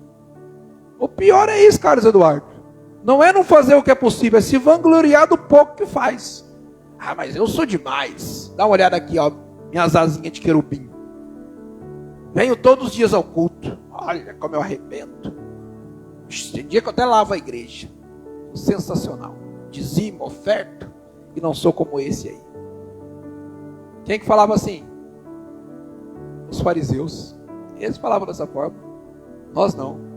O pior é isso, Carlos Eduardo. Não é não fazer o que é possível, é se vangloriar do pouco que faz. Ah, mas eu sou demais. Dá uma olhada aqui, ó, minhas asinhas de querubim. Venho todos os dias ao culto. Olha como eu arrebento. Tem dia que eu até lavo a igreja. Sensacional. Dizimo, oferto. E não sou como esse aí. Quem que falava assim? Os fariseus. Eles falavam dessa forma. Nós não.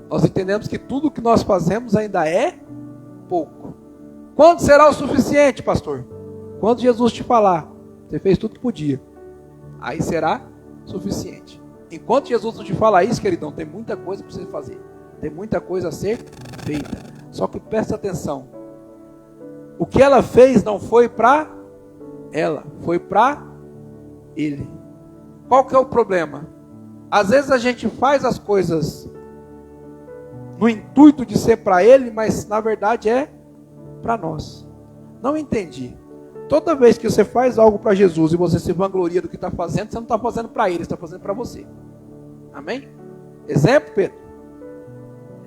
Nós entendemos que tudo que nós fazemos ainda é pouco. Quando será o suficiente, pastor? Quando Jesus te falar, você fez tudo que podia. Aí será suficiente. Enquanto Jesus não te falar isso, queridão, tem muita coisa para você fazer. Tem muita coisa a ser feita. Só que presta atenção. O que ela fez não foi para ela, foi para ele. Qual que é o problema? Às vezes a gente faz as coisas no intuito de ser para ele, mas na verdade é para nós. Não entendi. Toda vez que você faz algo para Jesus e você se vangloria do que está fazendo, você não está fazendo para ele, você está fazendo para você. Amém? Exemplo, Pedro.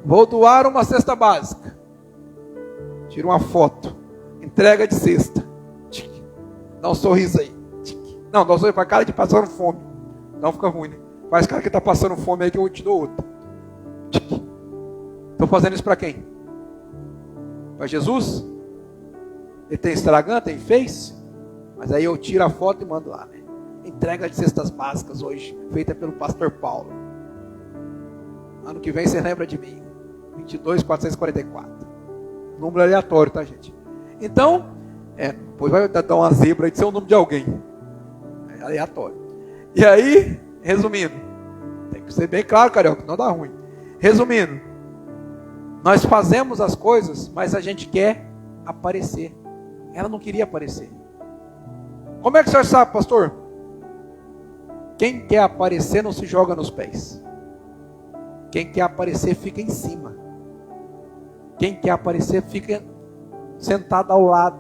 Vou doar uma cesta básica. Tira uma foto. Entrega de cesta. Dá um sorriso aí. Não, dá um sorriso para cara de passando fome. Não fica ruim, né? Faz cara que está passando fome aí que eu te dou outra. Estou fazendo isso para quem? Para Jesus? Ele tem Instagram, tem Face? Mas aí eu tiro a foto e mando lá, né? Entrega de cestas básicas hoje, feita pelo pastor Paulo. Ano que vem você lembra de mim. 22.444. Número aleatório, tá, gente? Então, depois vai dar uma zebra aí de ser o nome de alguém. É aleatório. E aí, resumindo, tem que ser bem claro, carioca, não dá ruim. Resumindo, nós fazemos as coisas, mas a gente quer aparecer. Ela não queria aparecer. Como é que o senhor sabe, pastor? Quem quer aparecer não se joga nos pés. Quem quer aparecer fica em cima. Quem quer aparecer fica sentado ao lado.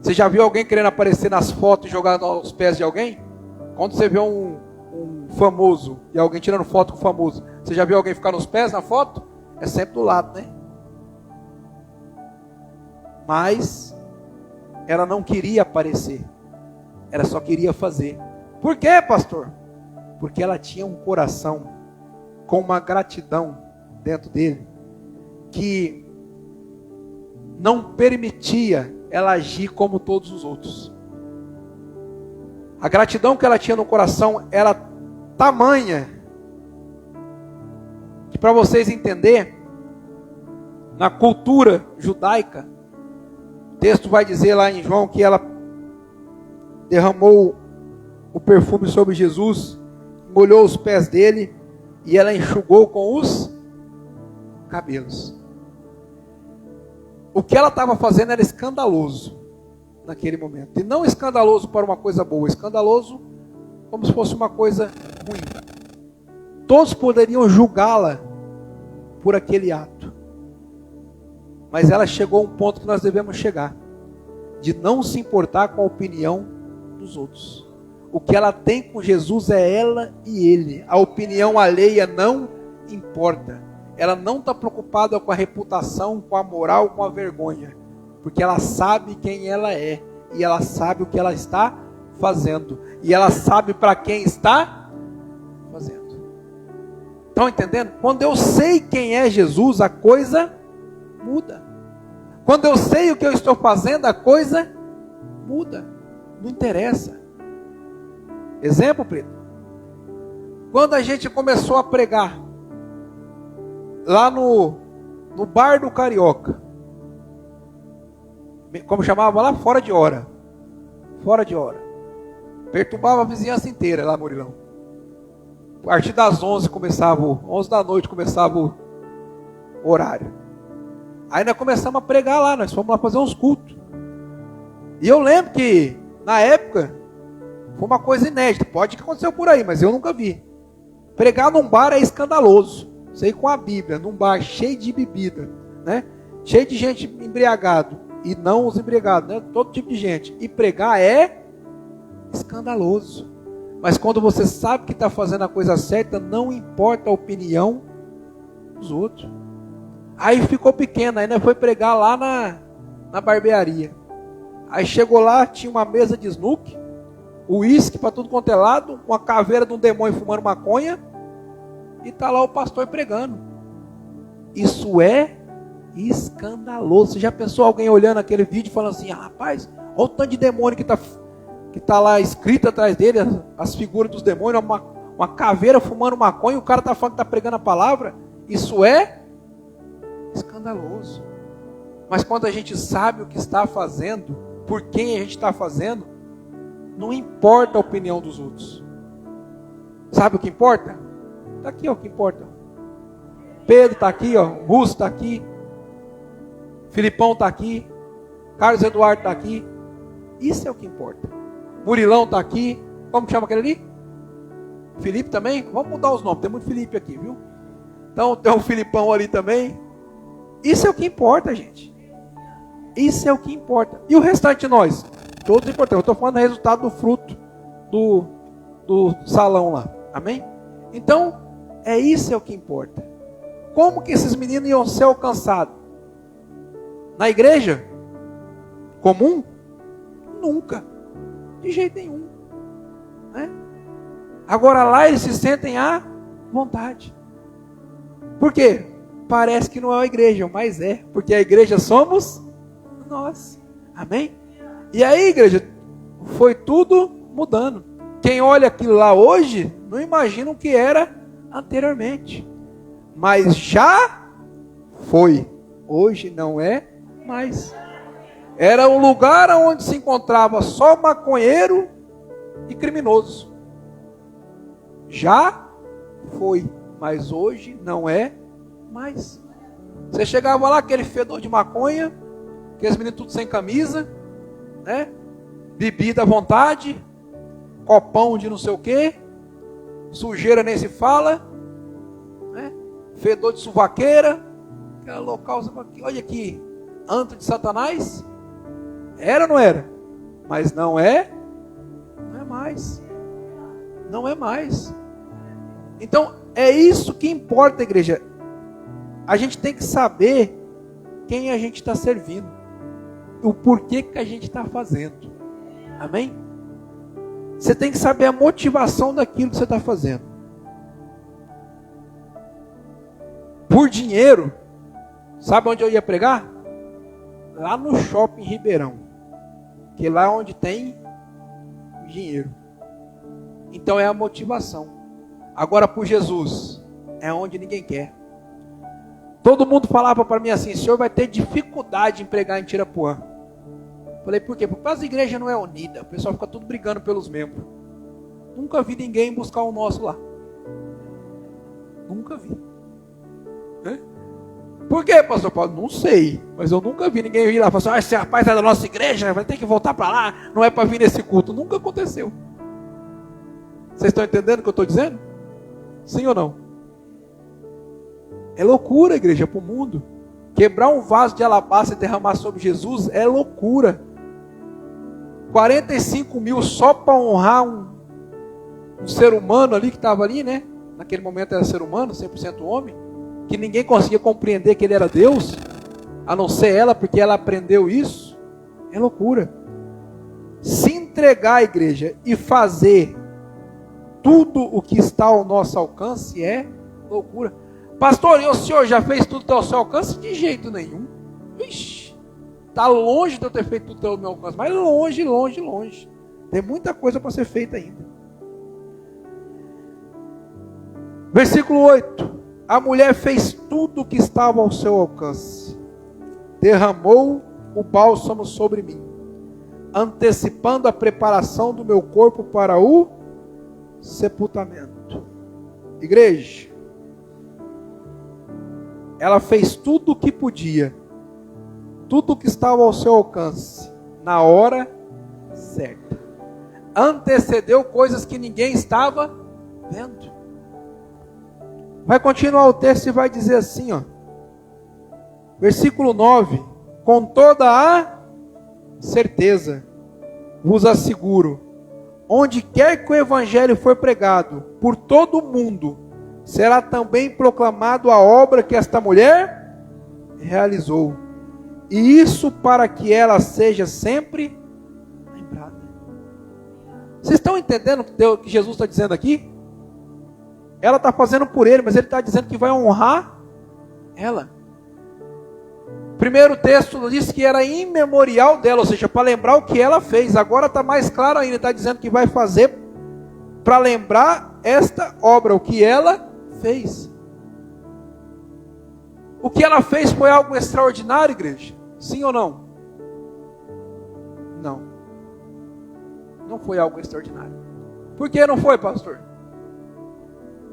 Você já viu alguém querendo aparecer nas fotos e jogar aos pés de alguém? Quando você vê um famoso e alguém tirando foto com o famoso, você já viu alguém ficar nos pés na foto? É sempre do lado, né? Mas ela não queria aparecer. Ela só queria fazer. Por quê, pastor? Porque ela tinha um coração com uma gratidão dentro dele que não permitia ela agir como todos os outros. A gratidão que ela tinha no coração era tamanha que, para vocês entenderem, na cultura judaica, o texto vai dizer lá em João que ela derramou o perfume sobre Jesus, molhou os pés dele e ela enxugou com os cabelos. O que ela estava fazendo era escandaloso naquele momento. E não escandaloso para uma coisa boa, escandaloso como se fosse uma coisa ruim. Todos poderiam julgá-la por aquele ato. Mas ela chegou a um ponto que nós devemos chegar. de não se importar com a opinião dos outros. O que ela tem com Jesus é ela e ele. A opinião alheia não importa. Ela não está preocupada com a reputação, com a moral, com a vergonha. Porque ela sabe quem ela é. E ela sabe o que ela está fazendo. E ela sabe para quem está fazendo. Estão entendendo? Quando eu sei quem é Jesus, a coisa muda. Quando eu sei o que eu estou fazendo, a coisa muda. Não interessa. Exemplo, Preto. Quando a gente começou a pregar lá no bar do Carioca, como chamava lá? Fora de hora. Fora de hora. Perturbava a vizinhança inteira lá, Murilão. A partir das 11 da noite começava o horário. Aí nós começamos a pregar lá, nós fomos lá fazer uns cultos. E eu lembro que, na época, foi uma coisa inédita. Pode que aconteceu por aí, mas eu nunca vi. Pregar num bar é escandaloso. Sei com a Bíblia, num bar cheio de bebida, né? Cheio de gente embriagado. E não os embriagados, né? Todo tipo de gente. E pregar é escandaloso. Mas quando você sabe que está fazendo a coisa certa, não importa a opinião dos outros. Aí ficou pequeno, ainda foi pregar lá na barbearia. Aí chegou lá, tinha uma mesa de snooker, uísque para tudo quanto é lado, uma caveira de um demônio fumando maconha, e está lá o pastor pregando. Isso é escandaloso. Você já pensou alguém olhando aquele vídeo e falando assim: rapaz, olha o tanto de demônio que tá lá escrito atrás dele, as figuras dos demônios, uma caveira fumando maconha, e o cara está falando que está pregando a palavra? Isso é escandaloso. Mas quando a gente sabe o que está fazendo, por quem a gente está fazendo, não importa a opinião dos outros. Sabe o que importa? Está aqui, ó, o que importa. Pedro está aqui, ó, Russo está aqui, Filipão está aqui, Carlos Eduardo está aqui. Isso é o que importa. Murilão está aqui. Como chama aquele ali? Felipe também? Vamos mudar os nomes, tem muito Felipe aqui, viu? Então tem um Filipão ali também. Isso é o que importa, gente. Isso é o que importa. E o restante de nós? Todos importantes. Eu estou falando do resultado do fruto do salão lá. Amém? Então, isso é o que importa. Como que esses meninos iam ser alcançados? Na igreja? Comum? Nunca. De jeito nenhum. Né? Agora lá eles se sentem à vontade. Por quê? Parece que não é a igreja, mas é. Porque a igreja somos nós. Amém? E aí, igreja, foi tudo mudando. Quem olha aquilo lá hoje, não imagina o que era anteriormente. Mas já foi. Hoje não é mais. Era um lugar onde se encontrava só maconheiro e criminoso. Já foi. Mas hoje não é mais. Você chegava lá, aquele fedor de maconha, aqueles meninos tudo sem camisa, né? Bebida à vontade, copão de não sei o que, sujeira nem se fala, né? Fedor de suvaqueira, aquele local, olha aqui, antro de Satanás. Era ou não era? Mas não é mais. Não é mais. Então, é isso que importa, igreja. A gente tem que saber quem a gente está servindo, o porquê que a gente está fazendo. Amém? Você tem que saber a motivação daquilo que você está fazendo. Por dinheiro, sabe onde eu ia pregar? Lá no shopping Ribeirão, que é lá onde tem dinheiro. Então é a motivação. Agora por Jesus, é onde ninguém quer. Todo mundo falava para mim assim: o senhor vai ter dificuldade em pregar em Tirapuã. Falei, por quê? Porque as igrejas não é unida. O pessoal fica tudo brigando pelos membros. Nunca vi ninguém buscar o nosso lá. Nunca vi. Por quê, pastor Paulo? Não sei. Mas eu nunca vi ninguém ir lá e falar assim: esse rapaz é da nossa igreja, vai ter que voltar para lá. Não é para vir nesse culto. Nunca aconteceu. Vocês estão entendendo o que eu estou dizendo? Sim ou não? É loucura, igreja, para o mundo. Quebrar um vaso de alabastro e derramar sobre Jesus é loucura. 45 mil só para honrar um ser humano ali que estava ali, né? Naquele momento era ser humano, 100% homem, que ninguém conseguia compreender que ele era Deus, a não ser ela, porque ela aprendeu isso. É loucura. Se entregar à igreja e fazer tudo o que está ao nosso alcance é loucura. Pastor, e o senhor já fez tudo ao seu alcance? De jeito nenhum. Ixi, está longe de eu ter feito tudo ao meu alcance, mas longe, longe, longe. Tem muita coisa para ser feita ainda. Versículo 8. A mulher fez tudo o que estava ao seu alcance. Derramou o bálsamo sobre mim, antecipando a preparação do meu corpo para o sepultamento. Igreja, ela fez tudo o que podia, tudo o que estava ao seu alcance, na hora certa. Antecedeu coisas que ninguém estava vendo. Vai continuar o texto e vai dizer assim, ó. Versículo 9. Com toda a certeza, vos asseguro, onde quer que o evangelho for pregado, por todo o mundo, será também proclamado a obra que esta mulher realizou. E isso para que ela seja sempre lembrada. Vocês estão entendendo o que Jesus está dizendo aqui? Ela está fazendo por ele, mas ele está dizendo que vai honrar ela. Primeiro texto diz que era imemorial dela, ou seja, para lembrar o que ela fez. Agora está mais claro ainda, está dizendo que vai fazer para lembrar esta obra, o que ela fez. O que ela fez foi algo extraordinário, igreja? Sim ou não? Não. Não foi algo extraordinário. Por que não foi, pastor?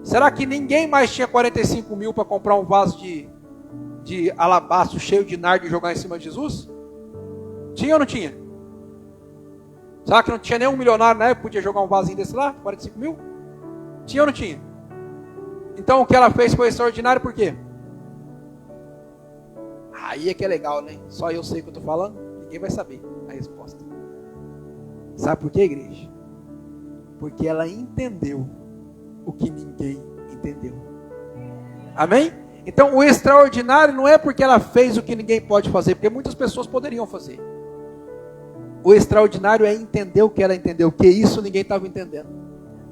Será que ninguém mais tinha 45 mil para comprar um vaso de alabastro cheio de nardo e jogar em cima de Jesus? Tinha ou não tinha? Será que não tinha nenhum milionário na época que podia jogar um vasinho desse lá? 45 mil? Tinha ou não tinha? Então o que ela fez foi extraordinário por quê? Aí é que é legal, né? Só eu sei o que eu estou falando, ninguém vai saber a resposta. Sabe por quê, igreja? Porque ela entendeu o que ninguém entendeu. Amém? Então o extraordinário não é porque ela fez o que ninguém pode fazer, porque muitas pessoas poderiam fazer. O extraordinário é entender o que ela entendeu, que isso ninguém estava entendendo.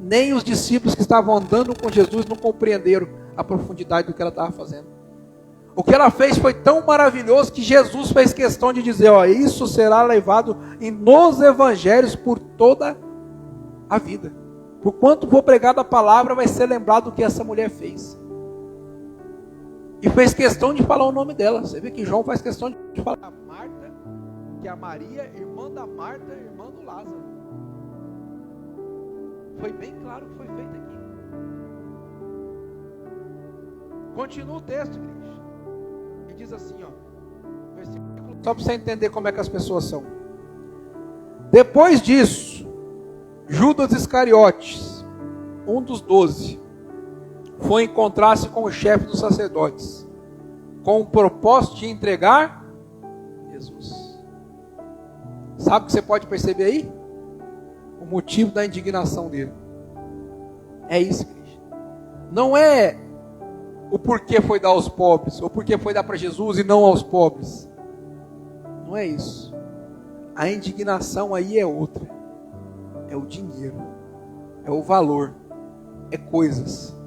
Nem os discípulos que estavam andando com Jesus não compreenderam a profundidade do que ela estava fazendo. O que ela fez foi tão maravilhoso que Jesus fez questão de dizer, ó, isso será levado nos evangelhos por toda a vida. Por quanto for pregado a palavra, vai ser lembrado do que essa mulher fez. E fez questão de falar o nome dela. Você vê que João faz questão de falar a Marta, que é a Maria, irmã da Marta, irmã do Lázaro. Foi bem claro o que foi feito aqui. Continua o texto, igreja. E diz assim, ó. Versículo, só para você entender como é que as pessoas são. Depois disso, Judas Iscariotes, um dos 12, foi encontrar-se com o chefe dos sacerdotes, com o propósito de entregar Jesus. Sabe o que você pode perceber aí? O motivo da indignação dele. É isso, igreja. Não é o porquê foi dar aos pobres, ou porquê foi dar para Jesus e não aos pobres. Não é isso. A indignação aí é outra. É o dinheiro, é o valor, é coisas.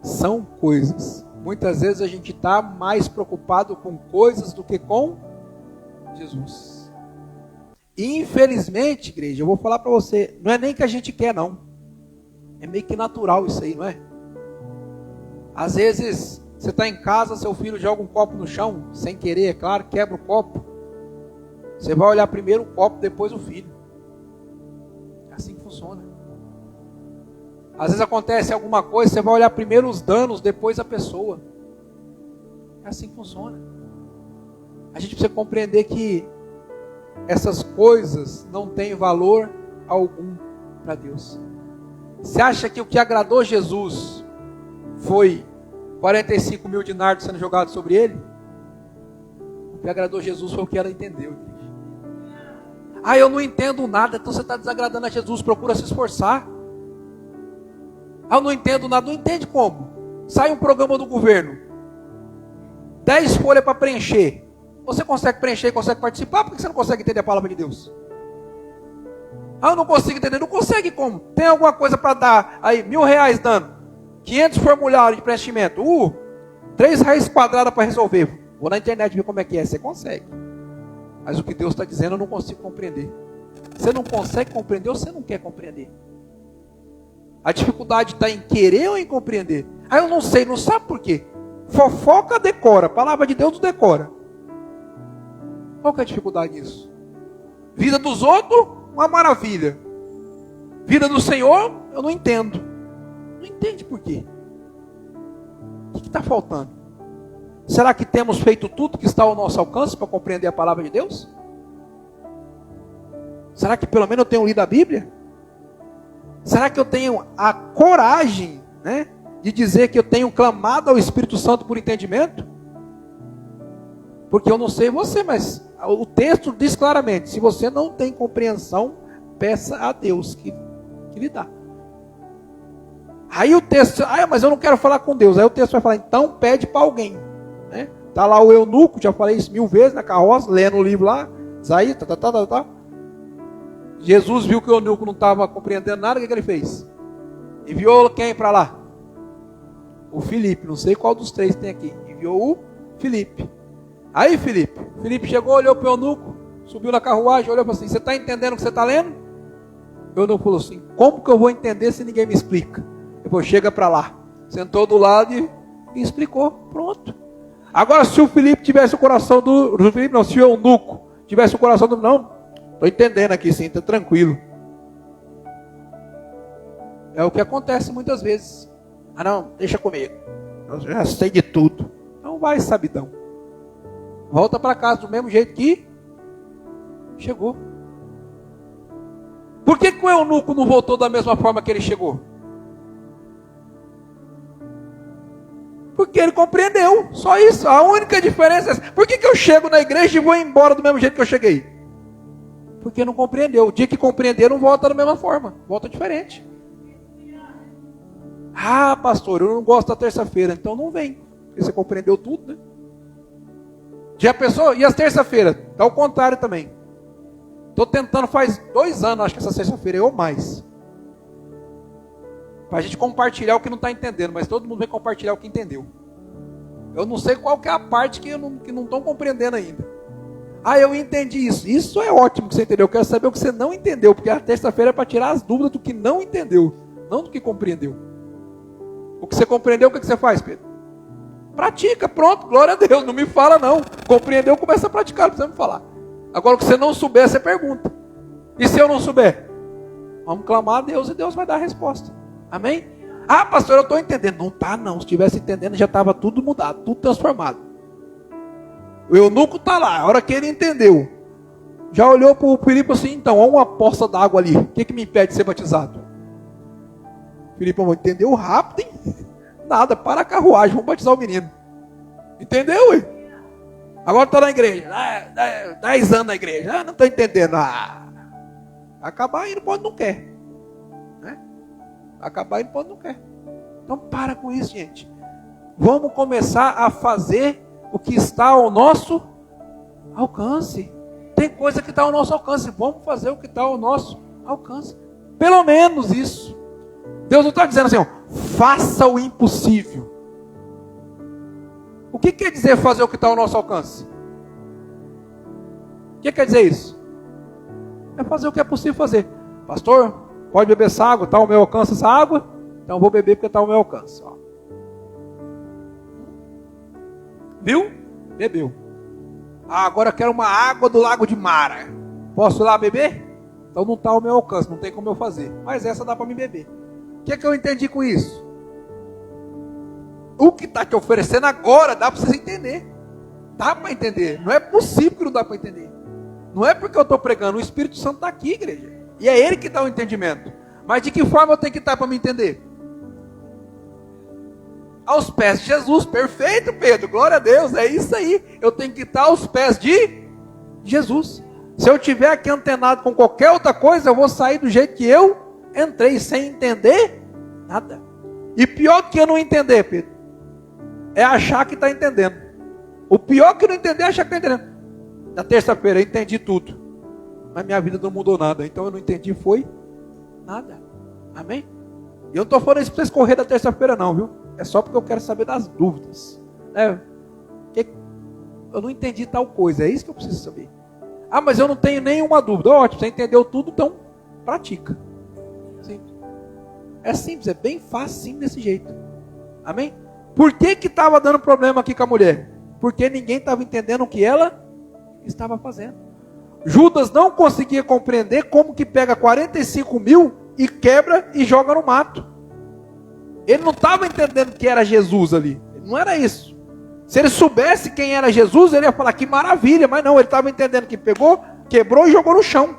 São coisas. Muitas vezes a gente está mais preocupado com coisas do que com Jesus. E infelizmente, igreja, eu vou falar para você, não é nem que a gente quer não. É meio que natural isso aí, não é? Às vezes, você está em casa, seu filho joga um copo no chão, sem querer, é claro, quebra o copo. Você vai olhar primeiro o copo, depois o filho. Assim que funciona. Às vezes acontece alguma coisa, você vai olhar primeiro os danos, depois a pessoa. É assim que funciona. A gente precisa compreender que essas coisas não têm valor algum para Deus. Você acha que o que agradou Jesus foi 45 mil dináricos sendo jogados sobre ele? O que agradou Jesus foi o que ela entendeu. Ah, eu não entendo nada, então você está desagradando a Jesus, procura se esforçar. Ah, eu não entendo nada, não entende como? Sai um programa do governo, 10 folhas para preencher. Você consegue preencher e consegue participar? Por que você não consegue entender a palavra de Deus? Ah, eu não consigo entender, não consegue como? Tem alguma coisa para dar aí, R$1.000 dando, 500 formulários de preenchimento, 3 raízes quadradas para resolver. Vou na internet ver como é que é, você consegue. Mas o que Deus está dizendo eu não consigo compreender. Você não consegue compreender ou você não quer compreender? A dificuldade está em querer ou em compreender? Ah, eu não sei, não sabe por quê? Fofoca decora, a palavra de Deus não decora. Qual que é a dificuldade nisso? Vida dos outros, uma maravilha. Vida do Senhor, eu não entendo. Não entende por quê? O que está faltando? Será que temos feito tudo que está ao nosso alcance para compreender a palavra de Deus? Será que pelo menos eu tenho lido a Bíblia? Será que eu tenho a coragem, de dizer que eu tenho clamado ao Espírito Santo por entendimento? Porque eu não sei você, mas o texto diz claramente, se você não tem compreensão, peça a Deus que lhe dá. Aí o texto, mas eu não quero falar com Deus. Aí o texto vai falar, então pede para alguém. Está lá o eunuco, já falei isso 1000 vezes na carroça, lendo o livro lá, Isaías, Jesus viu que o eunuco não estava compreendendo nada, o que ele fez? Enviou quem para lá? O Filipe, não sei qual dos 3 tem aqui. Enviou o Filipe. Aí Filipe chegou, olhou para o eunuco, subiu na carruagem, olhou para assim, você está entendendo o que você está lendo? O eunuco falou assim, como que eu vou entender se ninguém me explica? Ele falou, chega para lá. Sentou do lado e explicou, pronto. Agora se o Filipe tivesse o coração se o eunuco tivesse o coração do, não, estou entendendo aqui sim, está tranquilo. É o que acontece muitas vezes. Ah não, deixa comigo, eu já sei de tudo. Não vai, sabidão. Volta para casa do mesmo jeito que chegou. Por que o eunuco não voltou da mesma forma que ele chegou? Porque ele compreendeu, só isso. A única diferença é essa. Por que eu chego na igreja e vou embora do mesmo jeito que eu cheguei? Porque não compreendeu. O dia que compreender não volta da mesma forma, volta diferente. Ah, pastor, eu não gosto da terça-feira, então não vem. Porque você compreendeu tudo, né? Já pensou? E as terça-feiras? Está ao contrário também. Estou tentando faz 2 anos, acho que essa sexta-feira ou mais. Para a gente compartilhar o que não está entendendo, mas todo mundo vem compartilhar o que entendeu. Eu não sei qual que é a parte que não estão compreendendo ainda. Ah, eu entendi isso. Isso é ótimo que você entendeu. Eu quero saber o que você não entendeu, porque a terça-feira é para tirar as dúvidas do que não entendeu, não do que compreendeu. O que você compreendeu, o que você faz, Pedro? Pratica, pronto, glória a Deus. Não me fala não. Compreendeu, começa a praticar, não precisa me falar. Agora o que você não souber, você pergunta. E se eu não souber? Vamos clamar a Deus e Deus vai dar a resposta. Amém? Ah, pastor, eu estou entendendo. Não está não. Se estivesse entendendo, já estava tudo mudado, tudo transformado. O eunuco está lá. A hora que ele entendeu, já olhou para o Filipe assim, então, olha uma poça d'água ali. O que me impede de ser batizado? Filipe entendeu rápido, hein? Nada, para a carruagem, vamos batizar o menino. Entendeu, ué? Agora está na igreja. 10 anos na igreja. Não estou entendendo. Acabar indo quando não quer. Acabar indo quando não quer. Então para com isso, gente. Vamos começar a fazer o que está ao nosso alcance. Tem coisa que está ao nosso alcance. Vamos fazer o que está ao nosso alcance. Pelo menos isso. Deus não está dizendo assim, faça o impossível. O que quer dizer fazer o que está ao nosso alcance? O que quer dizer isso? É fazer o que é possível fazer. Pastor, pode beber essa água? Está ao meu alcance essa água? Então eu vou beber porque está ao meu alcance. Ó. Viu? Bebeu. Agora eu quero uma água do Lago de Mara. Posso ir lá beber? Então não está ao meu alcance, não tem como eu fazer. Mas essa dá para me beber. O que é que eu entendi com isso? O que está te oferecendo agora dá para você entender. Dá para entender. Não é possível que não dá para entender. Não é porque eu estou pregando. O Espírito Santo está aqui, igreja. E é Ele que dá o entendimento. Mas de que forma eu tenho que estar para me entender? Aos pés de Jesus. Perfeito, Pedro. Glória a Deus. É isso aí. Eu tenho que estar aos pés de Jesus. Se eu tiver aqui antenado com qualquer outra coisa, eu vou sair do jeito que eu entrei, sem entender nada. E pior do que eu não entender, Pedro, é achar que está entendendo. O pior que não entender é achar que está entendendo. Na terça-feira eu entendi tudo, mas minha vida não mudou nada. Então eu não entendi, foi nada. Amém? E eu não estou falando isso para vocês correr da terça-feira não, viu? É só porque eu quero saber das dúvidas. Eu não entendi tal coisa, é isso que eu preciso saber. Ah, mas eu não tenho nenhuma dúvida. Ótimo, você entendeu tudo, então pratica. Simples. É simples, é bem fácil, sim, desse jeito. Amém? Por que estava dando problema aqui com a mulher? Porque ninguém estava entendendo o que ela estava fazendo. Judas não conseguia compreender como que pega 45 mil e quebra e joga no mato. Ele não estava entendendo que era Jesus ali. Não era isso. Se ele soubesse quem era Jesus, ele ia falar que maravilha. Mas não, ele estava entendendo que pegou, quebrou e jogou no chão.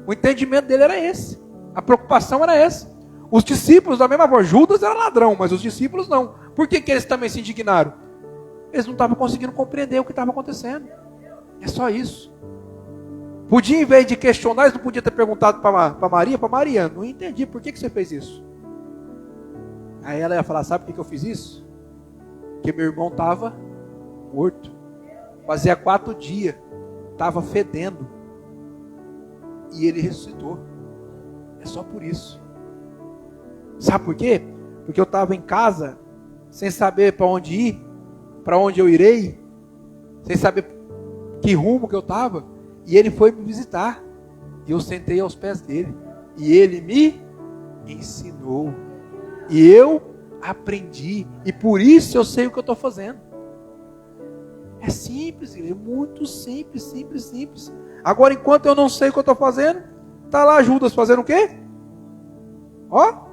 O entendimento dele era esse. A preocupação era essa. Os discípulos, da mesma forma, Judas era ladrão, mas os discípulos não. Por que eles também se indignaram? Eles não estavam conseguindo compreender o que estava acontecendo. É só isso. Podia, em vez de questionar, eles não podiam ter perguntado para Maria, não entendi, por que você fez isso? Aí ela ia falar, sabe por que eu fiz isso? Porque meu irmão estava morto. Fazia 4 dias. Estava fedendo. E ele ressuscitou. É só por isso. Sabe por quê? Porque eu estava em casa, sem saber para onde ir, para onde eu irei, sem saber que rumo que eu estava. E ele foi me visitar. E eu sentei aos pés dele. E ele me ensinou. E eu aprendi. E por isso eu sei o que eu estou fazendo. É simples, é muito simples, simples, simples. Agora, enquanto eu não sei o que eu estou fazendo, está lá Judas fazendo o quê? Ó.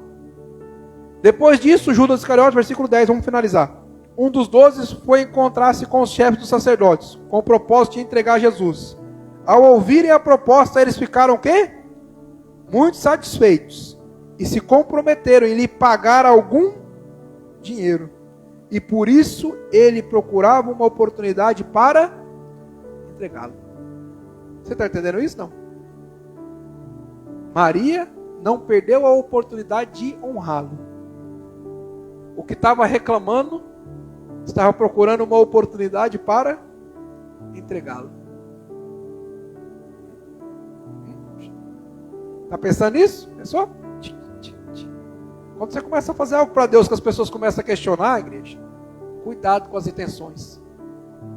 Depois disso, Judas Iscariote, versículo 10, vamos finalizar. Um dos 12 foi encontrar-se com os chefes dos sacerdotes, com o propósito de entregar Jesus. Ao ouvirem a proposta, eles ficaram o quê? Muito satisfeitos. E se comprometeram em lhe pagar algum dinheiro. E por isso ele procurava uma oportunidade para entregá-lo. Você está entendendo isso? Não? Maria não perdeu a oportunidade de honrá-lo. O que estava reclamando, estava procurando uma oportunidade para entregá-lo. Está pensando nisso? Pensou? Quando você começa a fazer algo para Deus que as pessoas começam a questionar, a igreja, cuidado com as intenções.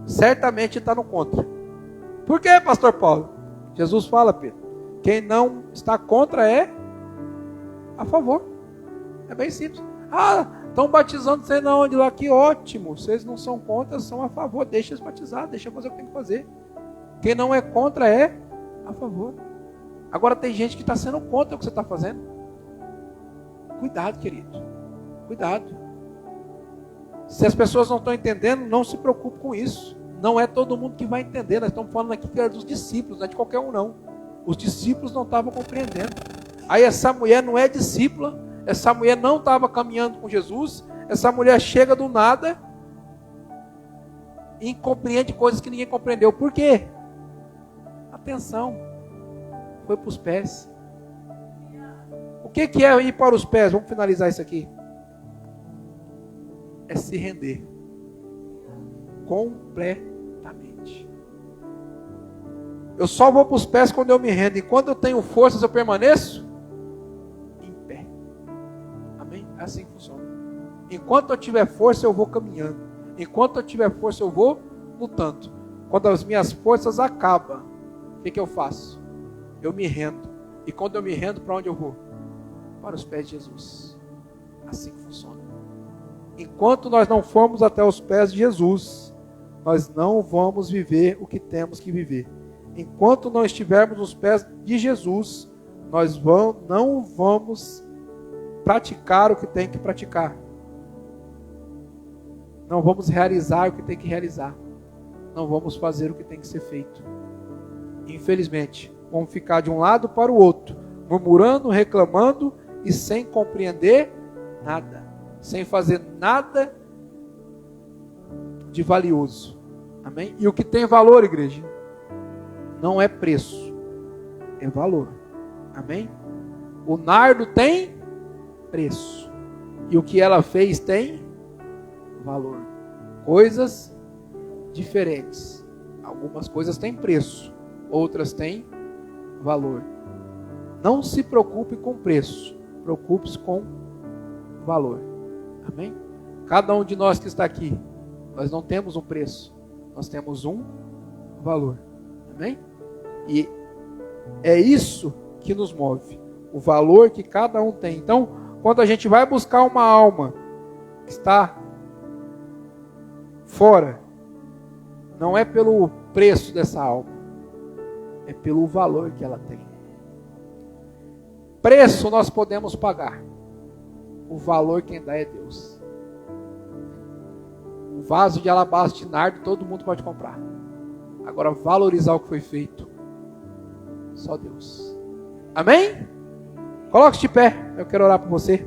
Certamente está no contra. Por quê, pastor Paulo? Jesus fala, Pedro, quem não está contra é a favor. É bem simples. Ah, estão batizando sei não onde lá, que ótimo. Vocês não são contra, são a favor. Deixa eles batizar, deixa eu fazer o que tem que fazer. Quem não é contra é a favor. Agora tem gente que está sendo contra o que você está fazendo. Cuidado, querido. Cuidado. Se as pessoas não estão entendendo, não se preocupe com isso. Não é todo mundo que vai entender. Nós estamos falando aqui que era dos discípulos, não é de qualquer um não. Os discípulos não estavam compreendendo. Aí essa mulher não é discípula. Essa mulher não estava caminhando com Jesus. Essa mulher chega do nada e compreende coisas que ninguém compreendeu. Por quê? Atenção. Foi para os pés. O que é ir para os pés? Vamos finalizar isso aqui. É se render. Completamente. Eu só vou para os pés quando eu me rendo. E quando eu tenho forças, eu permaneço em pé. Amém? É assim que funciona. Enquanto eu tiver força, eu vou caminhando. Enquanto eu tiver força, eu vou lutando. Quando as minhas forças acabam, o que eu faço? Eu me rendo. E quando eu me rendo, para onde eu vou? Para os pés de Jesus. Assim que funciona. Enquanto nós não formos até os pés de Jesus, nós não vamos viver o que temos que viver. Enquanto não estivermos nos pés de Jesus, nós não vamos praticar o que tem que praticar. Não vamos realizar o que tem que realizar. Não vamos fazer o que tem que ser feito. Infelizmente, vamos ficar de um lado para o outro, murmurando, reclamando e sem compreender nada. Sem fazer nada de valioso. Amém? E o que tem valor, igreja? não é preço, é valor. Amém? O nardo tem preço. E o que ela fez tem valor. Coisas diferentes. Algumas coisas têm preço, outras têm valor. Não se preocupe com preço, preocupe-se com valor. Amém? Cada um de nós que está aqui, nós não temos um preço, nós temos um valor. Amém? E é isso que nos move, o valor que cada um tem. Então, quando a gente vai buscar uma alma que está fora, não é pelo preço dessa alma, é pelo valor que ela tem. Preço nós podemos pagar, o valor quem dá é Deus. Um vaso de alabastro de nardo todo mundo pode comprar. Agora valorizar o que foi feito, só Deus. Amém? Coloque-se de pé, eu quero orar por você.